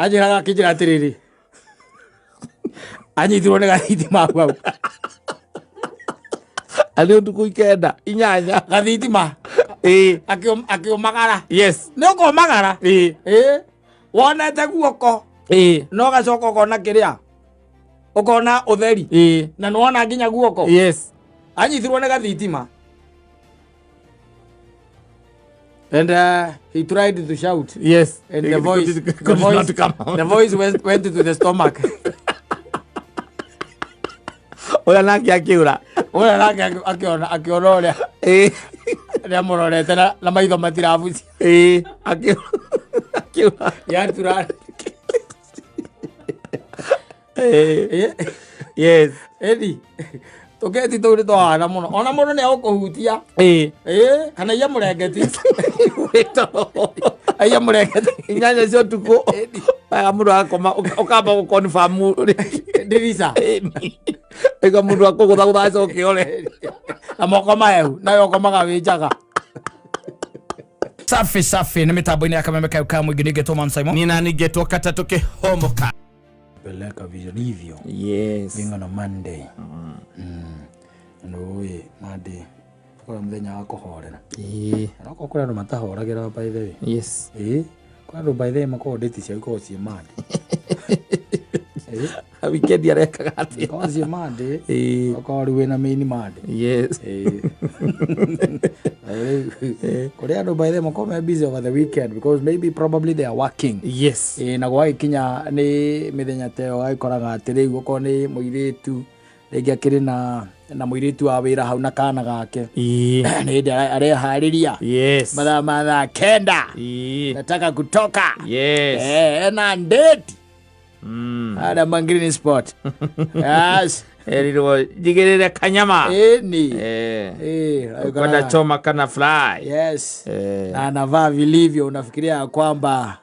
Ajiraga kijira atiriri. Anyitirwo nĩ gathitima hau. Ali utuku ikenda inyanya Gathitima. Akiumagara. Yes. Nĩ ũkomagara. Wonete guoko. No gacoka ũkona kĩrĩa. Ũkona ũtheri. Na nĩwona nginya guoko. Yes. Anyitirwo nĩ gathitima. And he tried to shout. Yes. And the voice went to the stomach. Oya nake akiura. Oya nake akiona ũrĩa. Rĩa mũrorete na maitho matirabuci. Akiura. Ya tura. Yes. Edi. Toketi tũrĩ twana mũno. Ona mũndũ nĩ agũkũhutia. Kana iya mũrengeti. Iya mũrengeti. Inyanya cio tuko. Aya mũndũ akoma ukamba gũconfirm Dirisa. Ega mũndũ akũgũthagũtha acoke ole. Na moko mahehu. Nayo ũkomaga wĩnjaga. Safi nĩ mĩtambo-inĩ ya Kameme Kauka mwingĩ nĩngetwo Man Simon. Nina nĩngetwo Kata Tukihomoka. Peleka vilivyo. Yes. Being on a Monday. Ndoye Monday. Kwa mthenya wa kuhorera. Nako kũrĩa andũ matahoragĩra by the way. Yes. Kwa andũ by the way makoo date cia ikorwo ciĩ Monday. Weekend yarekaga atĩ. Kwa ciĩ Monday. Kwa rĩu wĩna main Monday. Yes. Kũrĩa andũ by the way makoo me busy over the weekend because maybe probably they are working. Yes. Na gwakinya nĩ mĩthenya ta ĩyo agĩkoraga atĩ rĩu okorwo nĩ mũirĩtu rĩngĩ akĩrĩ na mũirĩtu wa wĩra hau na kana gake. Nĩ hĩndĩ areharĩria. Yes. Mathaa kenda. Nataka kutoka. Yes. Na date. Ada Mangrini Sport. Yes. Erirwo jigirire kanyama. Kwenda choma kana fly. Yes. Na anavaa vilivyo unafikiria kwamba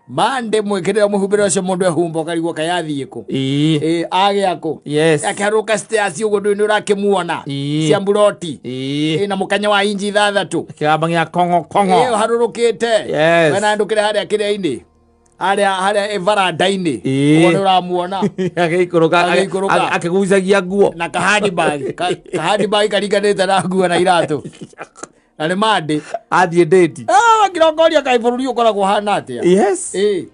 Mande mwekere muhubira ucio mundu ehumba karigwo kayathie ku. Age ako. Yes. Akaruka stairs ugo ndu urakimuona. Cia mburoti. Na mukanya wa inji 6. Kĩgamba gĩa kongo. Harurukite. Yes. Wena ndukire haria kĩrĩa-inĩ. Haria everanda-inĩ. Ugo uramuona. Agĩikũrũka akĩgucagia nguo. Na kahandi bag. Kahandi bag kariganĩte na nguo na iratu. Na nĩ Mande athiĩ date. Ngĩrongoria kaĩ bũrũri ũkoragwo hana atĩa. Yes. Kaĩ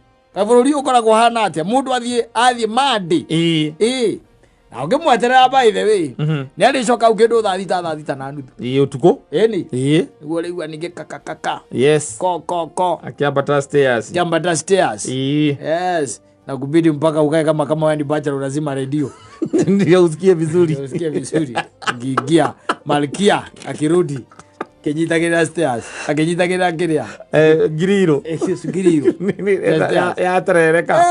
bũrũri ũkoragwo hana atĩa. Mũndũ athiĩ Mande. Na ũngĩmweterera by the way. Nĩ arĩcoka ukĩndũ thaa thita na nuthu. Ũtukũ. Nĩguo rĩu ningĩ kaka. Yes. Ko. Akiambata stairs. Yes. Na kubidi mpaka ukae kama wewe ni bachelor lazima radio. Ndio usikie vizuri. Gigia Malkia akirudi. Kenyitagira stairs. Akenyitagira kiria. Giriro. Giriro. Ya terereka.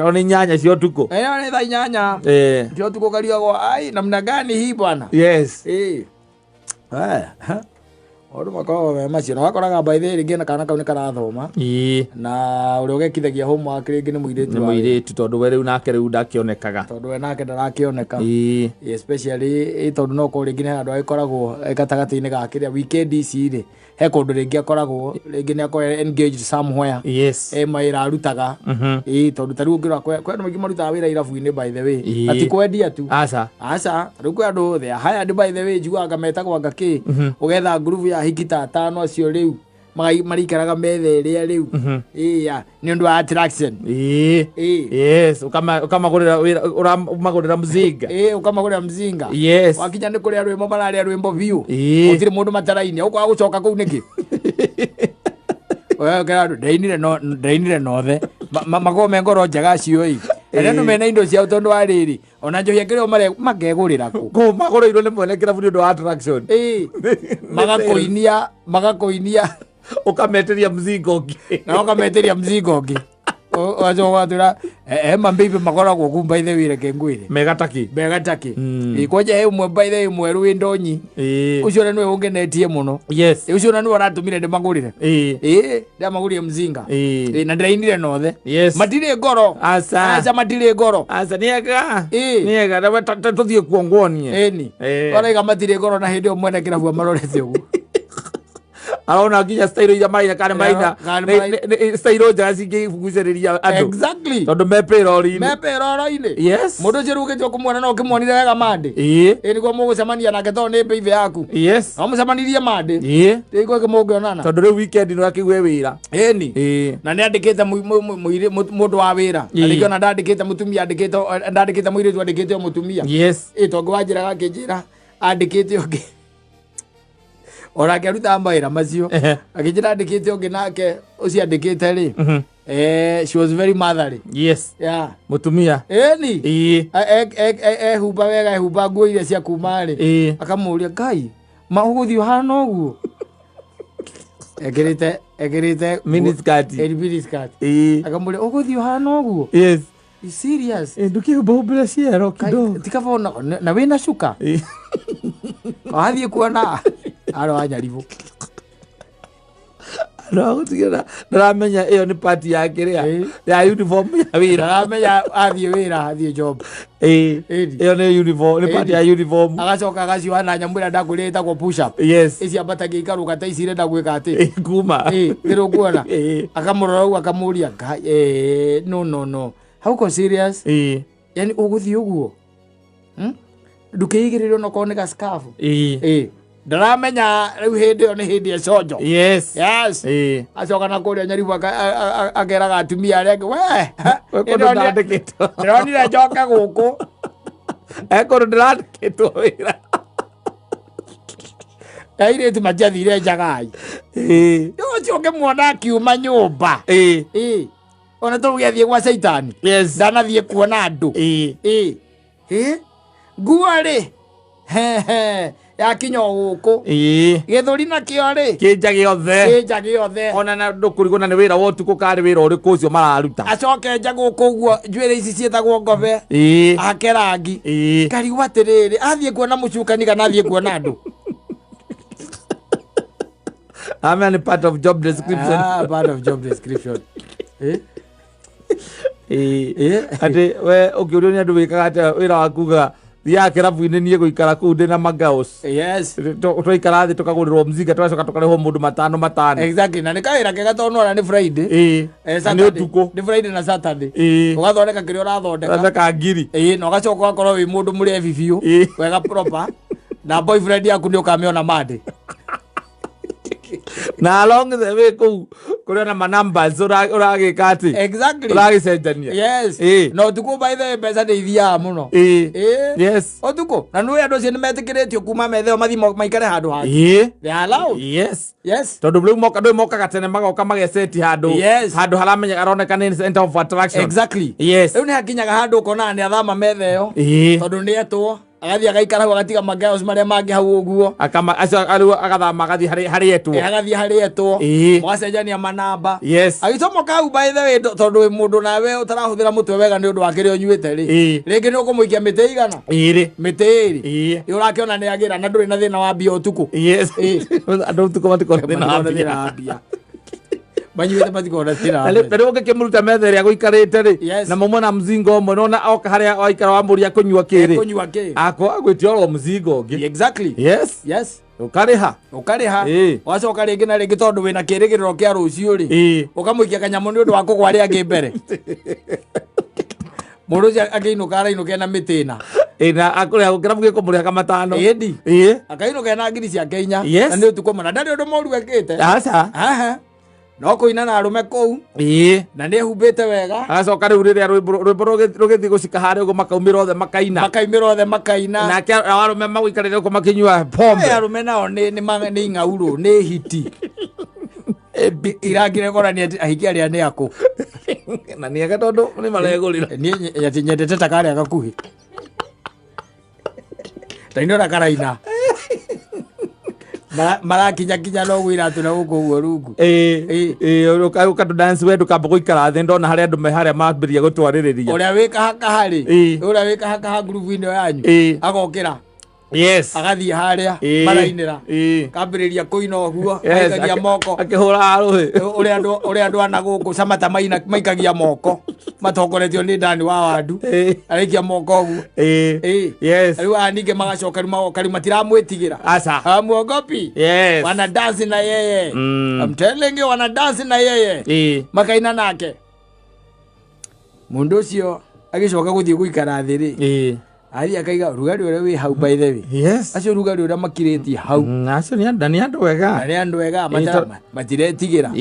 Oni nyanya cio tuko. Oni tha nyanya. Cio tuko kariagwo namna gani hii bwana? Yes. Oru makao me macio no akoraga by the way na kana kau ni karathoma. Na uri ugekithagia homework ringi ni muiritu tondu we riu nake riu ndakionekaga. Tondu we nake ndarakioneka. Especially tondu no ko ringi ni andu akoragwo gatagati-ini ga kiria weekend ici ri he kundu ringi akoragwo ringi ni akora engaged somewhere. Yes. Maira arutaga. Tondu tariu ngirwa kwenda maingi marutaga wira irabu-ini by the way. Ati kwendia tu. Aca riu kwa andu they hired by the way juaga metagwo ngaki ugetha groove ya hikita 5 acio riu marikaraga metha ĩrĩa rĩu nĩ ũndũ wa attraction. Yes. Ukamagurira mzinga. Ukamagurira mzinga. Yes. Wakinya nĩ kũrĩa rwĩmbo mararĩa rwĩmbo biũ. Gũtirĩ mũndũ matara-inĩ ũkwaga gũcoka kũu nĩkĩ. Ndainire nothe magome ngoro njega cio Eno mena indo cia tondu wa riri ona njohia kĩrĩa makegũrĩra kũ magũrĩirwo nĩ mwene kĩrabu nĩ ũndũ wa attraction. Magakoinia ukameteria mzinga ũngĩ na ukameteria mzinga ũngĩ wacoka mambibi makoragwo ku by the way reke ngwire megataki kwaja he umwe by the way mweru indonyi ucio na niwe ungenetie muno. Yes. Ucio na niwe aratumire ndimagurire ndamagurire mzinga na ndirainire nothe. Yes. Matire ngoro aca matire ngoro aca niega na tuthie kuongonie waraiga matire ngoro na hindi umwe na kirabu amarorete ugu arona nginya style ira maina kana maina style njega cingĩgucĩrĩria andũ exactly tondũ mepĩrori-inĩ yes mũndũ ũcio rũgĩte ũkũmuona no ũkĩmuonire wega Mande nĩguo mũgũcemania nake tondũ nĩ mbeithi yaku yes no mũcemanirie Mande nĩguo mũngĩonana tondũ rĩu weekend nĩ akĩgue wĩra na nĩ andĩkĩte mũndũ wa wĩra na rĩngĩ ona ndandĩkĩte mũtumia ndandĩkĩte mũirĩtu andĩkĩte o mũtumia tondũ wanjĩraga akĩnjĩra andĩkĩte ũngĩ orake aruta mawĩra macio akĩnjĩra andĩkĩte ũngĩ nake ũcio andĩkĩte rĩ she was very motherly mũtumia ehumba wega ehumba nguo iria cia kuma rĩ akamũria Ngai maũgũthiĩ ũhana ũguo ekĩrĩte miniskirt akamũria ũgũthiĩ ũhana ũguo serious ndũkĩhumba ciero kidogo tikavona na wĩna cuka wathiĩ kuona aro anyaribu gũtigĩra ndaramenya ĩyo nĩ party yake rĩa ya uniform ya wĩra ndaramenya athiĩ wĩra athiĩ job ĩyo nĩ uniform nĩ party ya uniform agacoka agaciwana nyamũ ĩrĩa ndakũrĩa ĩtagwo push up ici ambatagia ikarũga ta ici irenda gwĩka atĩ kuma kĩrũ kuona akamũrora ũguo akamũria no how serious yani ũgũthiĩ ũguo ndũkĩigĩrĩrwo no kone ga scarf ndaramenya rĩu hĩndĩ ĩyo nĩ hĩndĩ econjo acoka na kũrĩa nyaribu akeraga atumia arĩa angĩ ndĩronire njoke gũkũ ekũrũ ndĩrandĩkĩtwo wĩra airĩtu matiathire njagai ũcio ũngĩmuona akiuma nyũmba ona tũgĩathiĩ gwa Caitani ndanathiĩ kuona andũ nguo rĩ yakinya gũkũ gĩthũri nakĩo rĩ kĩnja gĩothe ona na ndũkũrigwo na nĩ wĩra wa ũtukũ karĩ wĩra ũrĩkũ ũcio mararuta acoke nja gũkũ ũguo njuĩrĩ ici ciĩtagwo ngobe ake rangi ngarigwo atĩrĩrĩ athiĩ kuona mũcukani kana athiĩ kuona andũ ni part of job description atĩ we ũkĩũrio nĩ andũ wĩkaga atĩa wĩra wakuga ya kĩrabu-inĩ niĩ gũikara kũu ndĩna magaos twaikara thĩ tũkagũrĩrwo mzinga tũgacoka tũkarĩhwo mũndũ matano exactly na nĩ kawĩra kega tondũ ona nĩ Friday nĩ ũtukũ nĩ Friday na Saturday ũgathondeka kĩrĩa ũrathondeka ngiri na ũgacoka ũgakorwo wĩ mũndũ mũrebi biũ wega proper na boyfriend yaku nĩ ũkamĩona Monday na along the way kũrĩ na numbers ũragĩka atĩ ũragĩcenjania no ũtukũ by the way mbeca nĩ ithiaga mũno ũtukũ na nĩ andũ acio nĩ metĩkĩrĩtio kuma metha ĩyo mathiĩ maikare handũ hangĩ tondũ rĩu ndũĩ mokaga tene magoka mageseti handũ haramenya aroneka nĩ center of attraction rĩu nĩ hakinyaga handũ ũkonaga nĩ athama metha ĩyo tondũ nĩ etwo agathii agaikara hau agatiga magaos marĩa mangĩ hau ũguo agathama agathiĩ harĩ etwo mũgacenjania manamba agĩcomoka hau by the way tondũ wĩ mũndũ nawe ũtarahũthĩra mũtwe wega nĩ ũndũ wa kĩrĩa ũnyuĩte rĩ rĩngĩ nĩ ũkũmũikia mĩtĩ igana mĩtĩ ĩrĩ ũrakĩona nĩ agĩra na ndũrĩ na thĩna wa mbia ũtukũ andũ ũtukũ matikona thĩna wa mbia banyuĩte matikona thĩna na rĩu ũngĩkĩmũruta metha ĩrĩa gũikarĩte rĩ na mauma na mzingo ũmwe nona oka harĩa waikara wamũria kũnyua kĩrĩ agwĩtia oro mzingo ũngĩ ũkarĩha ũgacoka rĩngĩ na rĩngĩ tondũ wĩna kĩrĩgĩrĩro kĩa rũciũ rĩ ũkamũikia kanyamũ nĩ ũndũ wa kũgwa arĩa angĩ mbere mũndũ ũcio akĩinũka arainũka ena mĩtĩ na akũrĩha gũkĩra mũgĩkũ mũrĩhaga matano akainũka ena ngiri ciake inya na nĩ ũtukũ mũna ndarĩ ũndũ moru ekĩte no kũina na arũme kũu na nĩ ehumbĩte wega agacoka rĩu rĩrĩa rwĩmbo rũgĩthiĩ gũcika harĩa ũguo makaumĩra othe makaina nake arũme magũikarĩre ũguo makĩnyua pombe arũme nao nĩ ing'aurũ nĩ hiti irangire korania ahiki arĩa nĩ akũ na nĩega tondũ nĩ maregũrĩra niĩ nyendete ta karĩa gakuhĩ tainora karaina marakinya no gwĩra atũ na gũkũ ũguo rungu ũkatũ dance we ndũkamba gũikara thĩ ndona harĩa andũ me harĩa mambĩrĩria gũtwarĩrĩria ũrĩa wĩkahakaha rĩ ũrĩa wĩkahakaha ngurubu-inĩ yanyu agokĩra yes agathie haria marainira kambiriria kuina uguo akagia moko akihura aruhi uri andu ana guku Samata maikagia moko matongoretio ni Dani wa Wandu arikia moko uguo yes riu aninge magacoka riu matiramwitigira amuogopi wana dance na yeye I'm telling you wana dance na yeye makaina nake mundu ucio agicoka guthie guikara thiri ari akaiga rugari ure wi hau by the way yes acio rugari ure makireti hau acio ni andu wega matiretigira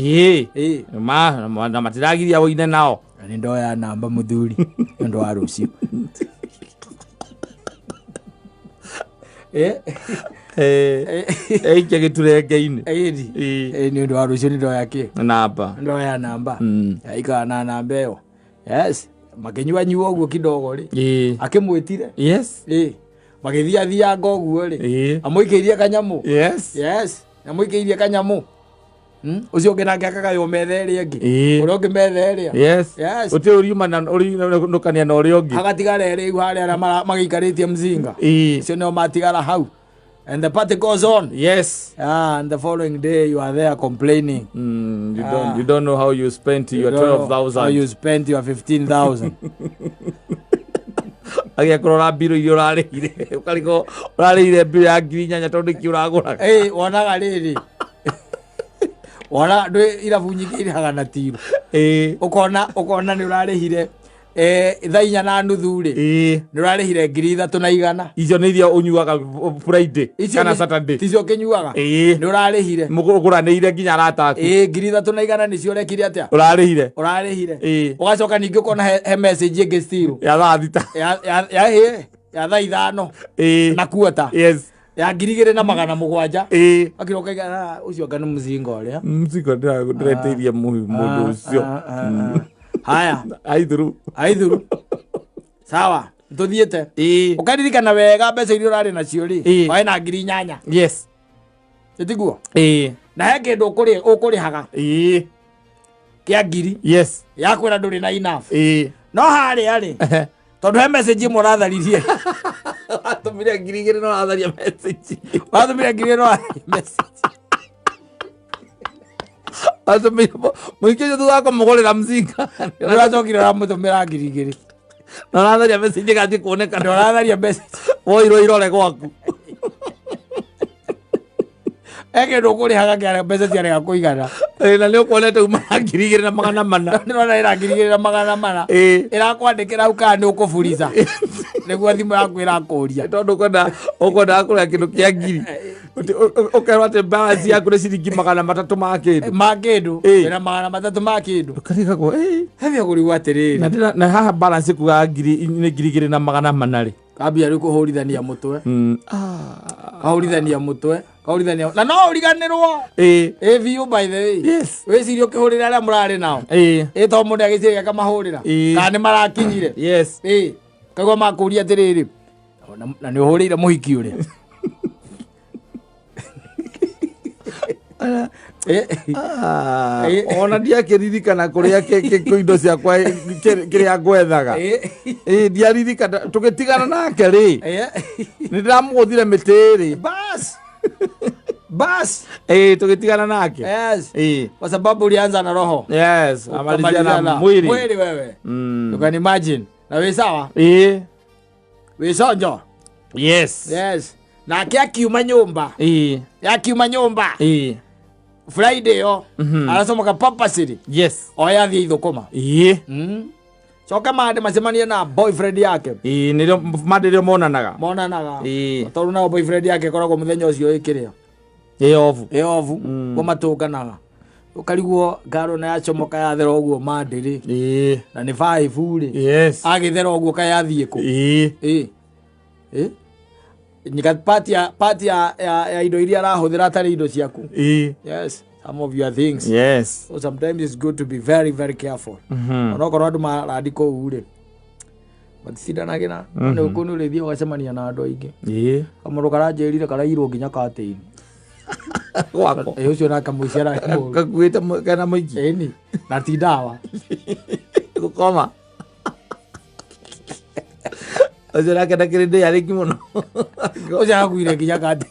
na matiragiria woine nao ni ndoya namba muthuri ndo wa rucio ike giturengeini ni ndo wa rucio ni ndoya ki namba ika na namba yo yes makenywa nyuo guo kidogo ri akimwitire magithia thia ngoguo ri amuikeirie kanyamu yes amuikeirie kanyamu ucio ngenake akagayo methere angi uri ungi methere yes uti uriuma na nukania na uri ungi agatigara riu haria ara magikaritie mzinga ucio no matigara hau and the party goes on and the following day you are there complaining you don't know how you spent your 12,000 how you spent your 15,000 agia kurora biro iyo rarihire ukariko rarihire biro ya 8,000 tondu kiuragura wonaga riri wona ndwe irabu nyingi irihaga na tiro ukona ni urarihire thainya na nuthu ri ni urarihire 3,100 icio ni iria unyuaga Friday kana Saturday ticio kinyuaga ni urarihire muguranire nginya arataku 3,100 nicio rekire atia urarihire ugacoka ningi ukona he message ingi still ya thaa thita ya thaa 5 na kuota ya 2,700 akiroka igana ucio ngani mzingo uria mzingo ndireteithia mundu ucio haya aithuru sawa tuthiete ukaririkana wega mbeca iria urari nacio ri wae na 8,000 yes tiguo na he kindu ukurihaga kia 1,000 yes yakwira nduri na enough no haria ri tondu he message imwe uratharirie watumire 2,000 no atharia message watumire 2,000 no message muikijo tuthako mugurira mzinga uracokire uramutumira 2,000 na uratharia message gati kuoneka ndo uratharia message woiro irore gwaku eke ndo kurihaga kia mbeca ciarega kuigana na ni ukwonete uma 2,400 ndirona ira 2,400 irakwandikira hau kana ni ukuburiza niguo thimu yaku irakuria tondu ukwenda kuria kindu kia 1,000 ukerwa ati balance yaku ni ciringi 300 ma kindu ina 300 ma kindu ukarigagwo heavy aguriwa atiriri na haha balance kuga 2,400 ri kambia ri kuhurithania mutwe kahurithania mutwe na no uriganirwo view by the way yes wiciria ukihurira aria murari nao to mundu agiciria akamahurira kana ni marakinyire yes kagwa makuria atiriri na ni uhurire muhiki uria ona ndiakiririkana kuria indo ciakwa kiria ngwethaga ndiaririkana tugitigana nake ri nindiramuguthire mitiri bas tugitigana nake kwa sababu ulianza na roho amalizia na mwili wewe you can imagine na we sawa we sonjo yes na akiuma nyumba yakiuma nyumba Friday yo arasomoka papa city oya thie ithukuma coka mande macemania na boyfriend yake nirio mande rio monanaga tondu na boyfriend yake koragwo muthenya ucio ikiria ovu ko matunganaga ukariguo ngaro na yacomoka yathera uguo mande ri na ni 5 ri agithera uguo kayathie ku nika party ya indo iria arahuthira atari indo ciaku yes some of your things so sometimes it's good to be very very careful onokorwo andu marandi kou ri matithindanagira ni ukuni urithia ugacemania na andu aingi kamundu karanjirire karairwo nginya katini gwako ucio na kamuiciara kakuite kana muiki ni na ti ndawa gukoma Ocio nake ndakĩrĩ yarĩki mũno. Ocio akuire nginya kati.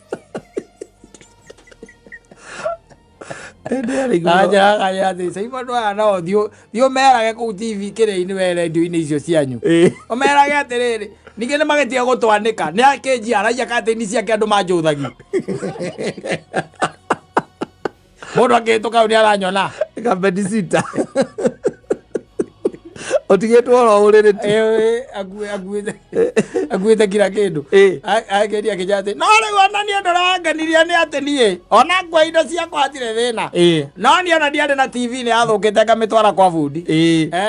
Aja ati saiba ndo ana dio merage ku TV kire-ini we radio-ini icio cianyu. Omerage atiriri ningĩ nĩmagetia gũtwanĩka nĩ akĩnji araia kati-ini ciake andũ manjũthagi. Mũndũ akĩhĩtũka nĩ aranyona kabedisita otigĩtwo oro ũrĩrĩ akuĩte kila kĩndũ akĩria kĩnjatĩ no rĩu ona niĩ ndũranganirie nĩ atĩ niĩ ona kwa indo ciakwa hatirĩ thĩna no niĩ ona ndiarĩ na TV nĩ yathũkĩte ngamĩtwara kwa bundi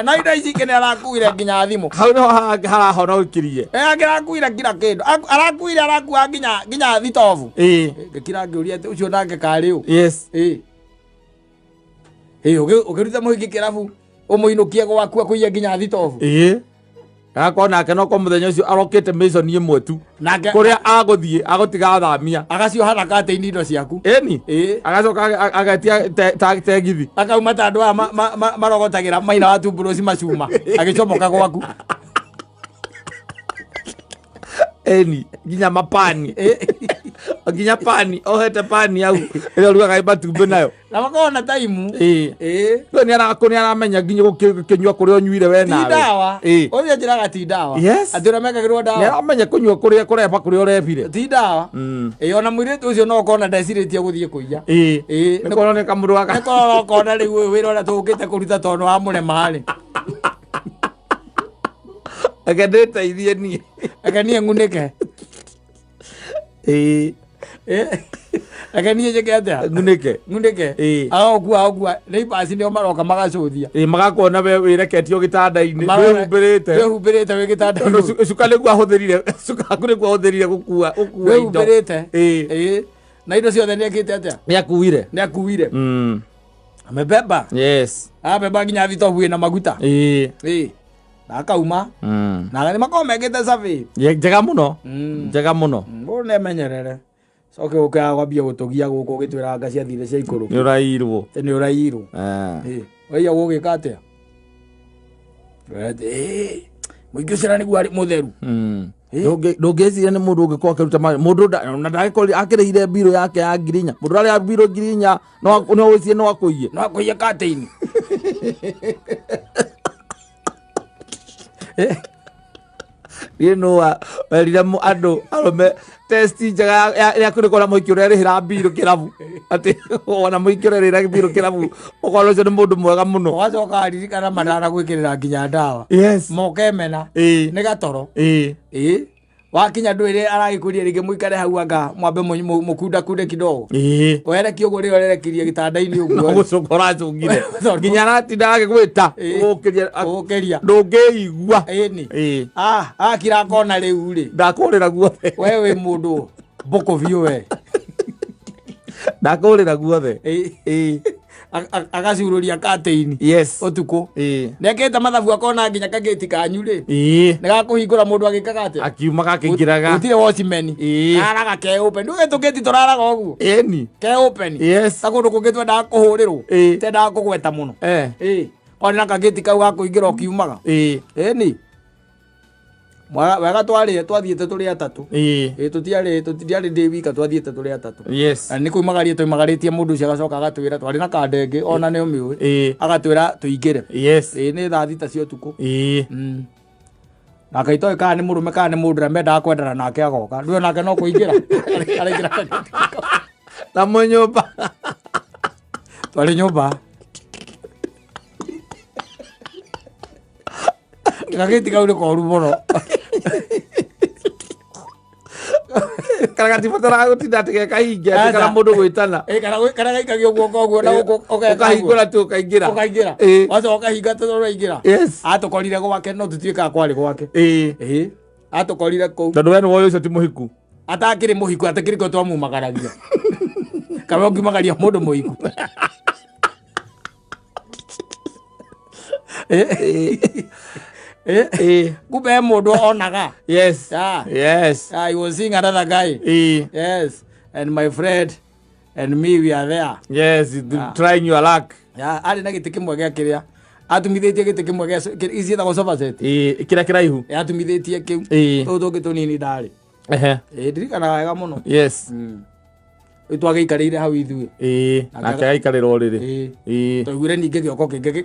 no indo ici ingĩ nĩ arakuire nginya thimũ hau nĩho harahonokirie angĩrakuire kila kĩndũ arakuire arakua nginya thitobu ngĩkira ngĩũria atĩ ũcio nake karĩ ũ yes ũkĩruta mũhiki kĩrabu umuinukie gwaku akuia nginya thitobu akona nake no ko muthenya ucio arokete Mason imwe tu kuria aguthie agutiga thamia agacioha na kate-ini indo ciaku eni agacoka agatia tegithi akauma tandu marogotagira maina wa tumburoci macuma agicomoka gwaku eni nginya mapani nginya pani ohete pani au ĩrĩa rugaga matumbĩ nayo na makona taimu no nĩ aramenya nginya gũkĩnyua kũrĩa ũnyuire we nawe ti dawa ũrĩa njĩraga ti dawa atĩ ũrĩa mekagĩrwo dawa nĩ aramenya kũnyua kũrĩa kũreba kũrĩa ũrebire ti dawa ona mũirĩtu ũcio no ũkona ndecirĩtie gũthiĩ kũiya nĩ kũroneka mũndũ wa nĩ kũrona rĩu ũyũ wĩra ũrĩa tũgũkĩte kũruta tondũ wa mũrema-rĩ ake ndĩteithie niĩ ake niĩ ngunĩke ake niĩ njĩke atĩa ngunĩke agokua neighbors nĩo maroka magacũthia magakuona we wĩreketio gĩtanda-inĩ wĩhumbĩrĩte wĩ gĩtanda-inĩ cuka nĩguo ahũthĩrire gũkua indo wĩhumbĩrĩte na indo ciothe nĩekĩte atĩa nĩakuire amebeba abeba nginya thitobu ĩna maguta na akauma na nĩ makorwo mekĩte cabi njega mũno mũndũ nĩemenyerere coke ũkaga kwambia gũtũgia gũkũ ũgĩtwĩra anga ciathire cia ikũrũ nĩ ũrairwo waiya gũgĩka atĩa mũingĩ ũcio nĩguo arĩ mũtheru ndũngĩciria nĩ mũndũ ũngĩkorwo akĩruta mũndũ na ndagĩkorwo akĩrĩhire mbirũ yake ya ngiri inya mũndũ ũrarĩa mbirũ ngiri inya no ũgĩcie no akũiye kate-ini niĩ nũa werire andũ arũme testi njega ya kũrĩkwo na mũhiki ũrerĩhĩra mbirũ kĩrabu atĩ ona mũhiki ũrerĩhĩra mbirũ kĩrabu ũkorwo ũcio nĩ mũndũ mwega mũno ũgacoka aririkana manara gwĩkĩrĩra nginya ndawa mokemena nĩ gatoro wakinya ndwĩre aragĩkũria rĩngĩ mũikare hau anga mwambe mũkundakunde kidogo wereki ũguo rĩo rerekirie gĩtanda-inĩ ũguo gũcũka ũracũngire nginya aratinda agĩgwĩta gũkĩria ndũngĩigua akira akona rĩu-rĩ ndakũrĩra guothe we wĩ mũndũ mbũkũ biũ we ndakũrĩra guothe agacurũria kate-ini ũtukũ nĩekĩte mathabu akona nginya kagĩti kanyu-rĩ nĩgakũhingũra mũndũ agĩkaga atĩa akiuma gakĩingĩraga gũtirĩ watchman araga ke open ndũgĩtũkĩti tũraraga ũguo ke open ta kũndũ kũngĩ twendaga kũhũrĩrwo tendaga kũgweta mũno ona kagĩti kau gakũingĩra ũkiumaga ĩni wega twathiĩte tũrĩ atatũ tũtiarĩ ndĩ wika twathiĩte tũrĩ atatũ nĩ kũimagarĩtie tũimagarĩtie mũndũ ũcio agacoka agatwĩra twarĩ na kandenge ona nĩ ũmĩũĩ agatwĩra tũingĩre nĩ thaa thita cia ũtukũ nake itoĩ kana nĩ mũrũme kana nĩ mũndũ ũrĩa mendaga kwendana nake agoka ndũĩ nake no kũingĩra na mũnyũmba twarĩ nyũmba gagĩti kau nĩ koru mũno kana gatibataraga gũtinda atĩ gekahinge atĩ kana mũndũ gwĩtana kana gaikagio guoko ũguo na ũkahingũra tu ũkaingĩra wacoka ũkahinga tũraingĩra atũkorire gwake no tũtuĩkaga kwarĩ gwake atũkorire kũu tondũ we nĩ woĩ ũcio ti mũhiku atakĩrĩ mũhiku atakĩrĩ ko twamumagaragia kana ũngiumagaria mũndũ mũhiku kumbe mundu onaga I was seeing another guy and my friend and me we are there trying your luck ari na gĩtĩ kĩmwe gĩa kĩrĩa atumithitie gite kimwe gya ici ta sofa set kira kiraihu atumithitie kiu tutu tunini ndari ndirikana wega muno yes itwagiikarire hau ithui nake aikarira uriri twaiguire ninge gioko kingi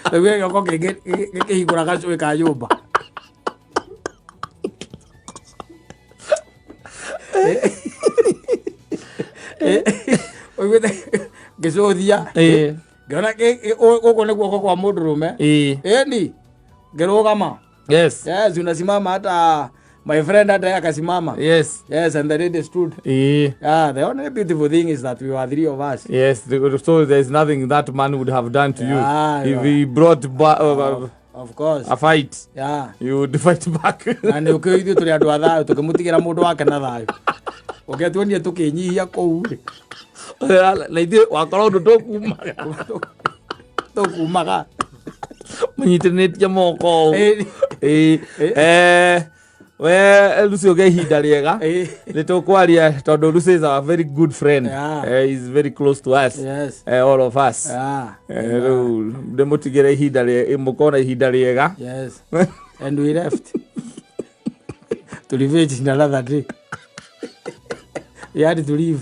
twaiguire gioko kingi gikihingura gacui ka nyumba ngicuthia ngiona guku ni guoko kwa mundurume ni ngirugama yes unasimama hata my friend hata akasimama yes and the lady stood the only beautiful thing is that we were three of us so there is nothing that man would have done to you if he brought of course a fight you would fight back and ukithio tuli andu athayo tukimutigira mundu wake na thayo ugetuonie tukinyihia kou na ithuĩ wakorwo ũndũ tũkumaga mũnyitanĩtie moko we Lucy ũgĩa ihinda rĩega nĩ tũkwaria tondũ Lucy is a very good friend he is very close to us all of us rĩu ndĩmũtigĩre ihinda mũkona ihinda rĩega and we left to leave it in another day we had to leave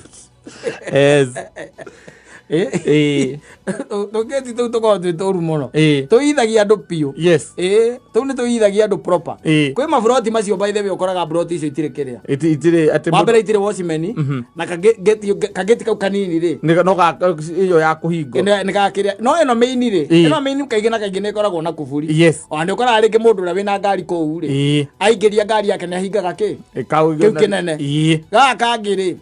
tugeti tu tukorwo twi turu muno tuithagia andu piu tu ni tuithagia andu proper kwi mabroti macio by the way ukoraga broti icio itire kiria wambere itire washimeni na kageti kau kanini ri no iyo ya kuhingo ni gakiria no eno maini ri eno maini kaigi na kaigi ni koragwo na kuburi ona ukora ringi mundu ria wina ngari kou ri aingiria ngari yake ni ahingaga ki kiu kinene gakangiri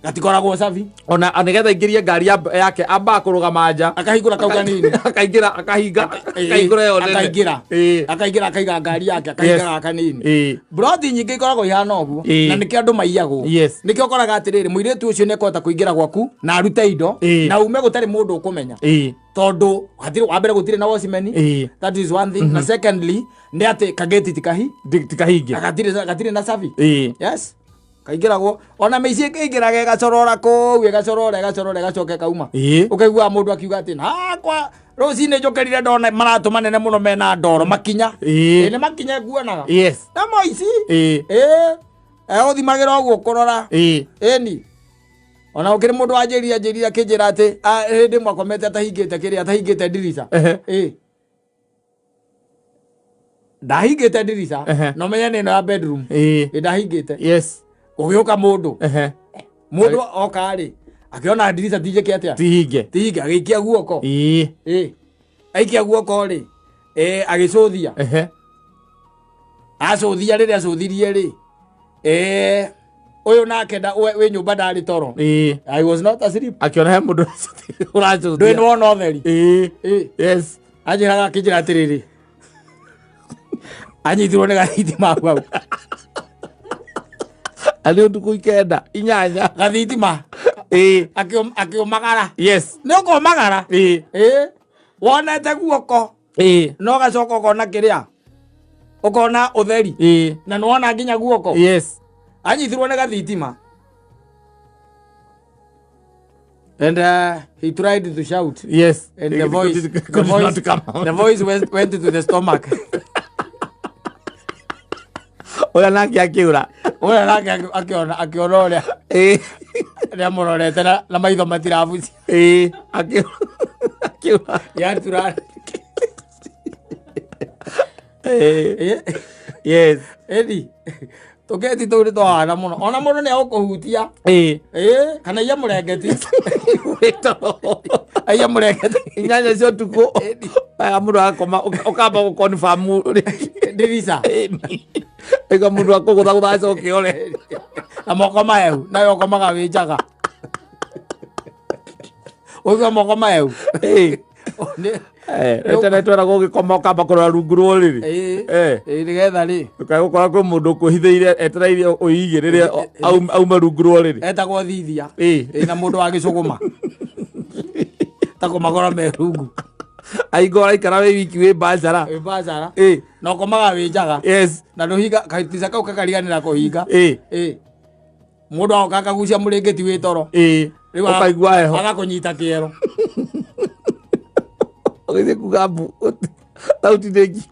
gatikoragwo safi ona nigetha ingirie ngari yake amba kurugama nja akahingura kau kanini akaingira akahinga akahingura yo nene akaingira akaiga ngari yake akahinga kanini broti nyingi ikoragwo ihana uguo na nikio andu maiyagwo nikio ukoraga atiriri muiritu ucio ni ekota kuingira gwaku na arute indo na ume gutari mundu ukumenya tondu hatiri wambere gutire na washimeni that is one thing na secondly ni ati kageti tikahinge agatire na safi yes kaigiragwo ona meici kaigiraga igacorora kou igacoke kauma ukaigua mundu akiuga ati kwa rucine njokerire ndona maratu manene muno mena ndoro makinya ni makinya nguonaga na moici uthimagira uguo kurora ni ona ukiri mundu anjiriria kinjira ati hindi mwakomete atahingite ndirica ndahingite ndirica no menya nino ya bedroom ndahingite ugiuka mundu oka ri akiona ndirica tijeke atia tihinge agikia guoko aikia guoko ri agicuthia acuthia riri acuthirie ri uyu nake we nyumba ndari toro I was not asleep akiona he mundu uracuthia ndwini wona utheri yes anjiraga kinjira atiriri anyitirwo ni gathitima hau ali nduku ikenda inyanya gathitima akiumagara ni ukumagara wonete guoko no gacoka ukona kiria ukona utheri na niwona nginya guoko anyitirwo ni gathitima and he tried to shout and the voice went to the stomach oya nake akiura akiona uria ria murorete na maitho matirabuci akiura yatura yes edi tugeti turi twahana muno ona mundu ni agukuhutia kana iya murengeti iya murengeti inyanya cio tuku aya mundu akoma ukamba gukonfirm ndirica ega mundu akugutha acoke ore na moko maeu nayo ukomaga winjaga uga moko maeu tene twera gugikoma ukamba kurora rungu rwa riri nigetha ri ukagukora kwi mundu kuhithiire etereirie uige riria auma rungu rwa riri etagwo thithia na mundu wa gicuguma takomagora me rungu aigora ikara we wiki we bazara no komaga winjaga na nduhinga kaitisa kau kakariganira kuhinga mundu akakagucia muringeti wi toro ukaigua heho agakunyita kiero Oge kugabu. Sauti degi.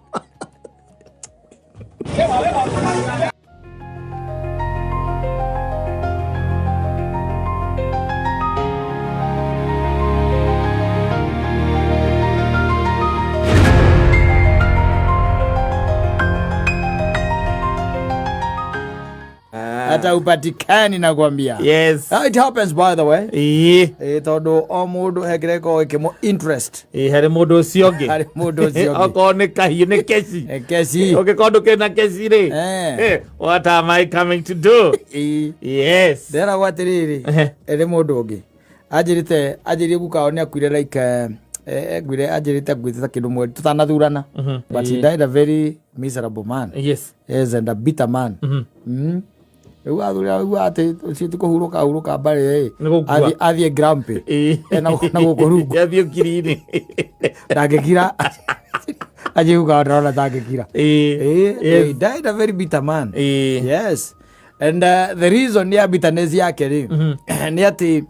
Hata upatikani nakwambia. Yes. It happens by the way. Todo o mundu hegreko ikimo interest. Hari mundu cionge. Hari mundu cionge. Oko ne kahiu ne kesi. Kesi. Okay, kondo kena kesi re. What am I coming to do? Yes. Dera watiriri. Ere mundu ongi. Ajiri gukao ne akwire like gwire ajirite gwita kindu mweri tutanathurana. But he died a very miserable man. Yes. Yes, and a bitter man. Ewa ate sitiko huruka bare athie grumpy na gukoruko athie kirini ndagekira ajiuka ndona ndagekira he died a very bitter man. Yes, and the reason ya bitterness yake ni ati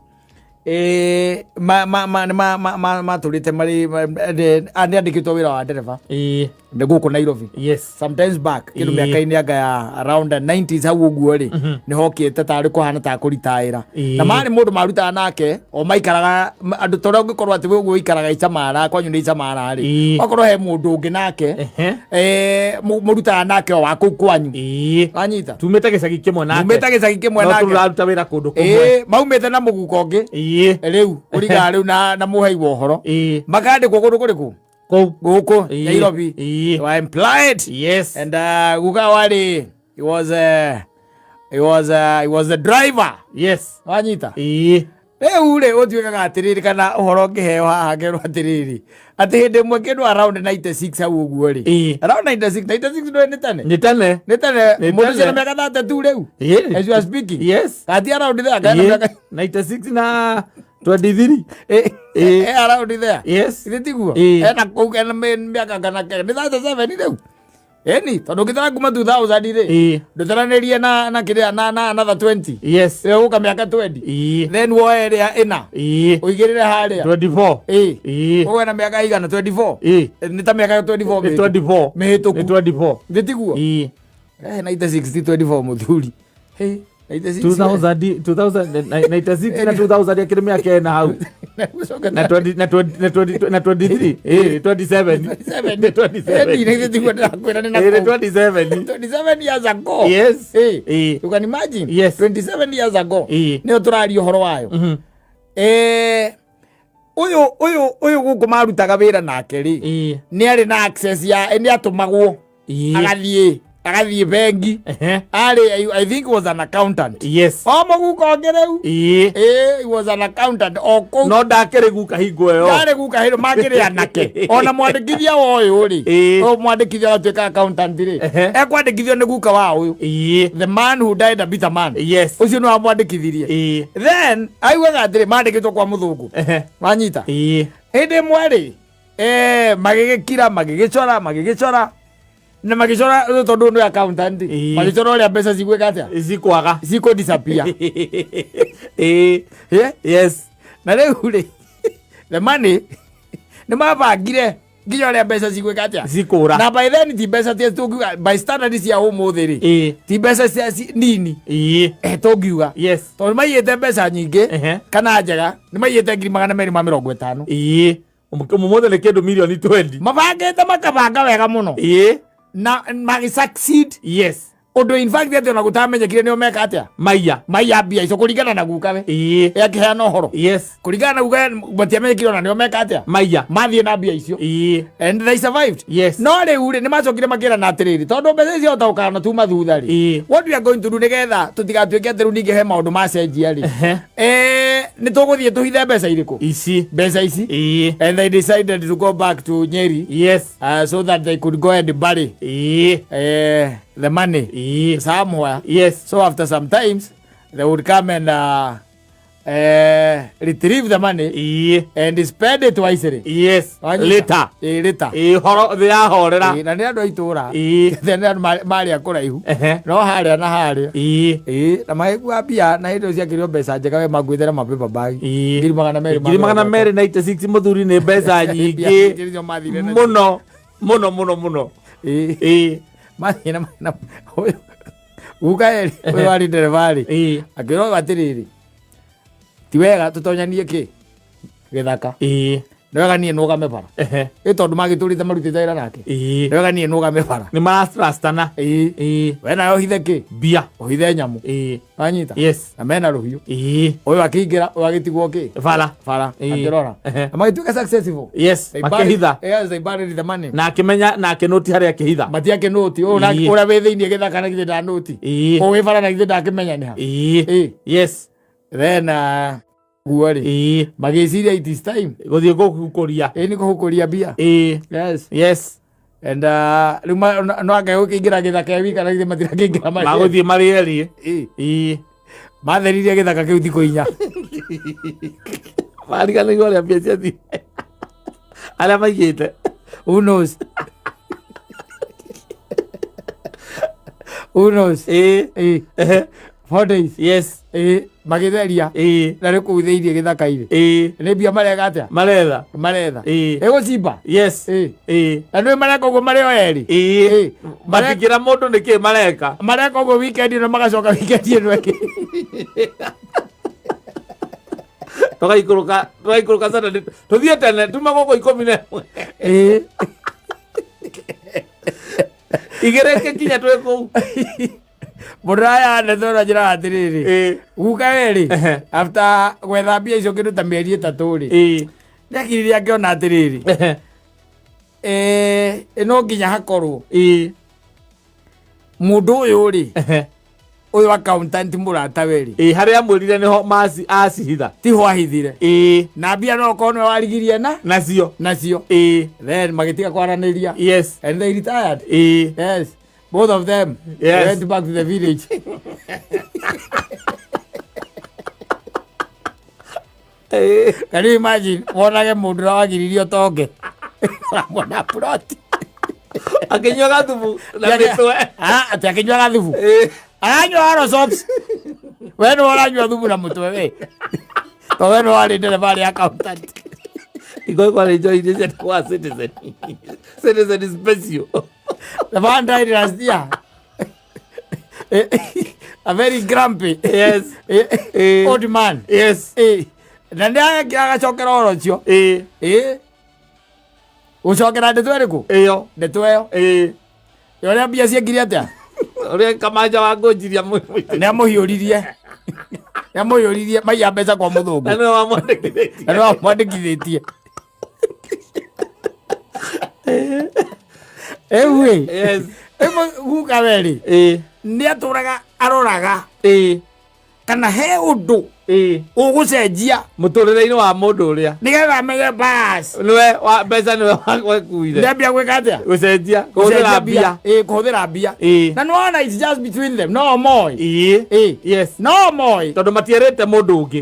turite mari andikitwo wira wa ndereva guku Nairobi. Yes. Sometimes back kindu miaka-ini anga ya around the 90s hau uguo ri ni hokite tari kuhana ta kuritaira na mari mundu maruta nake o maikaraga andu tora ngikorwo ati we uguo ikaraga icamara kwanyu ni icamara ri okorwo he mundu ungi nake muruta nake o waku kwanyu anyita tumete gicagi kimwe nake no turaruta wira kundu kumwe maumite na muguko ngi riu uriga riu na muhei wa uhoro makandikwo kundu kuriku guku Nairobi. Were employed. Yes. And guka wali he was the driver. Yes. Wanyita ule otuikaga atiriri kana uhoro ngiheo haha ngerwo atiriri ati hindi mwe kindu around 96 hau uguo ri around 96 nitane mundu cia miaka 32 riu as you are speaking. Yes. Kati around there 96 na 23 around there. Yes. Itiguo na kugena miaka kana ke ni 37 riu eni tondu ngitara kuma 2000 ri ndutaranerie na kiria na another 20. Yes. Uka miaka 20 then wo area ina uigirire haria 24 uwe na miaka igana 24 ni ta miaka 24 mehituku 24 ngitiguo 96 24 muthuri 2096 na 2000 yakire miaka ena hau na 23 27 years ago. Yes. You can imagine. Yes. 27 years ago ni turari uhoro wayo uyu guku marutaga wira nake ri ni ari na access ya ni atumagwo agathie bengi I think was an accountant. Yes. Omo guko ngereu he was an accountant oko no ndakere guka hingo yo ndare guka hiro makire anake ona mwandikithia woyo ri o mwandikithia atuika accountant ri kwandikithio ni guka wa uyu the man who died a bitter man. Yes. Ucio no amwandikithirie then aiwaga ndire mandikitwo kwa muthungu wanyita hindi mwari magigicora na magichora tondu no accountant magichora ria mbeca cigweka atia zikwaga ziko disappear yes na riu ri the money ni mabangire nginya ria mbeca cigweka atia zikura na by then ti mbeca ti tugiuga by standard cia umuthi ri ti mbeca cia nini tugiuga yes tondu maiyete mbeca nyingi kana njega ni maiyete 250 umumothe ni kindu milioni 20 mabangite makabanga wega muno na magi succeed. Yes. Odo in fact ati ona gutamenyekire ni omeka atia maiya bia ico kuringana na gukawe yakiheana uhoro. Yes. Kuringana na gukawe batiamenyekire ona ni omeka atia maiya mathie na bia icio and they survived. Yes. No riu ri ni macokire makira na atiriri tondu mbeca icio utaukana tu mathutha ri what we are going to do nigetha tutigatuike ati riu ningi he maundu macenjia ri ni tuguthie tuhithe mbeca iriku mbeca ici and they decided to go back to Nyeri. Yes. So that they could go and bury the money somewhere. Yes. So after some times they would come and retrieve the money and spend it wisely. Yes. Later. Later. Horo thia horera. Na nä andå aitura then marä a kå raihu no harä a na harä a na magäkua mbia na hä ndä cio ciakä mbeca njega we manguä there mapä bagi 296 må thuri nä mbeca nyingä mũno mathä na gukaeri å yå warä nderebarä akä rwo atä rä rä ti wega tå tonyanie kä gä thaka nä wega niä nå game bara ä tondå magä tå rä te marutä te wä ra nake nä wega niä nå game bara nä marastana we nawe å hithe kä mbia å hithe nyamå wanyita na mena rå hiå å yå akä ingä ra å agä tigwo kä bara akä rora na magä tuä ka makehitha na akä menya na akä noti harä akä hitha matiakä noti å rä a wä thä iniä gä thaka na githä nda noti å wä bara na githä ndakä menya nä ha then guo rĩ magĩciria it is time gũthiĩ gũkũria nĩ kũhũkũria mbia yes and rĩu no akegũkĩingĩra gĩthaka ewika na githĩ matirakĩingĩra magũthiĩ marĩ erĩ matheririe gĩthaka kĩu thikũ inya mariganĩirwo ũrĩa mbia ciathire arĩa maigĩte who knows 4 days magĩtheria na rĩ kũu thĩinĩ gĩthaka-inĩ nĩ mbia marega atĩa maretha ĩgũcimba na nĩ mareka ũguo marĩ o erĩ matingĩra mũndũ nĩkĩ mareka ũguo weekend ĩno magacoka weekend ĩno ĩngĩ tũgaikũrũka sana tũthiĩ tene tuma gũkũ 11 igĩrĩke kinya twĩ kũu mũraya nethora njĩra atĩrĩrĩ guka werĩ after gwetha mbia icio kĩndũ ta mĩeri 3 rĩ nĩakiririe akĩona atĩrĩrĩ no nginya hakorwo mũndũ ũyũ rĩ ũyũ accountant mũrata werĩ harĩa amwĩrire nĩho acihitha tiho ahithire na mbia no korwo nĩwe warigirie nacio then magĩtiga kwaranĩria and they retired both of them went back to the village. Can you imagine? Wonage mundu na wagiririo tonge. Mwana plot. Akinywa gathubu na mitwe. Ati akinywa gathubu. Aranywa aro sops. We no aranywa thubu na mutwe we. To we no ari ndere bali accountant. Igo kwa enjoy this kwa citizen. Citizen is special. The man died last year. A very grumpy. Old man. Na nĩ agacokera oro cio. Gũcokera ndeto ĩrĩkũ? Ndeto ĩyo. Ũrĩa mbia ciekire atĩa? Ũrĩa Kamanja wa ngũnjiria nĩamũiyũririe maiya mbeca kwa mũthũngũ. Na nĩwe wamwandĩkithĩtie. Guka werĩ nĩ atũraga aroraga kana he ũndũ ũgũcenjia mũtũrĩre-inĩ wa mũndũ ũrĩa nĩgetha amenye bas nĩwe mbeca nĩwe wekuire nĩambia gwĩka atĩa gũcenjia kũhũthĩra mbia kũhũthĩra mbia na nĩwona it's just between them no moi no moi tondũ matiarĩte mũndũ ũngĩ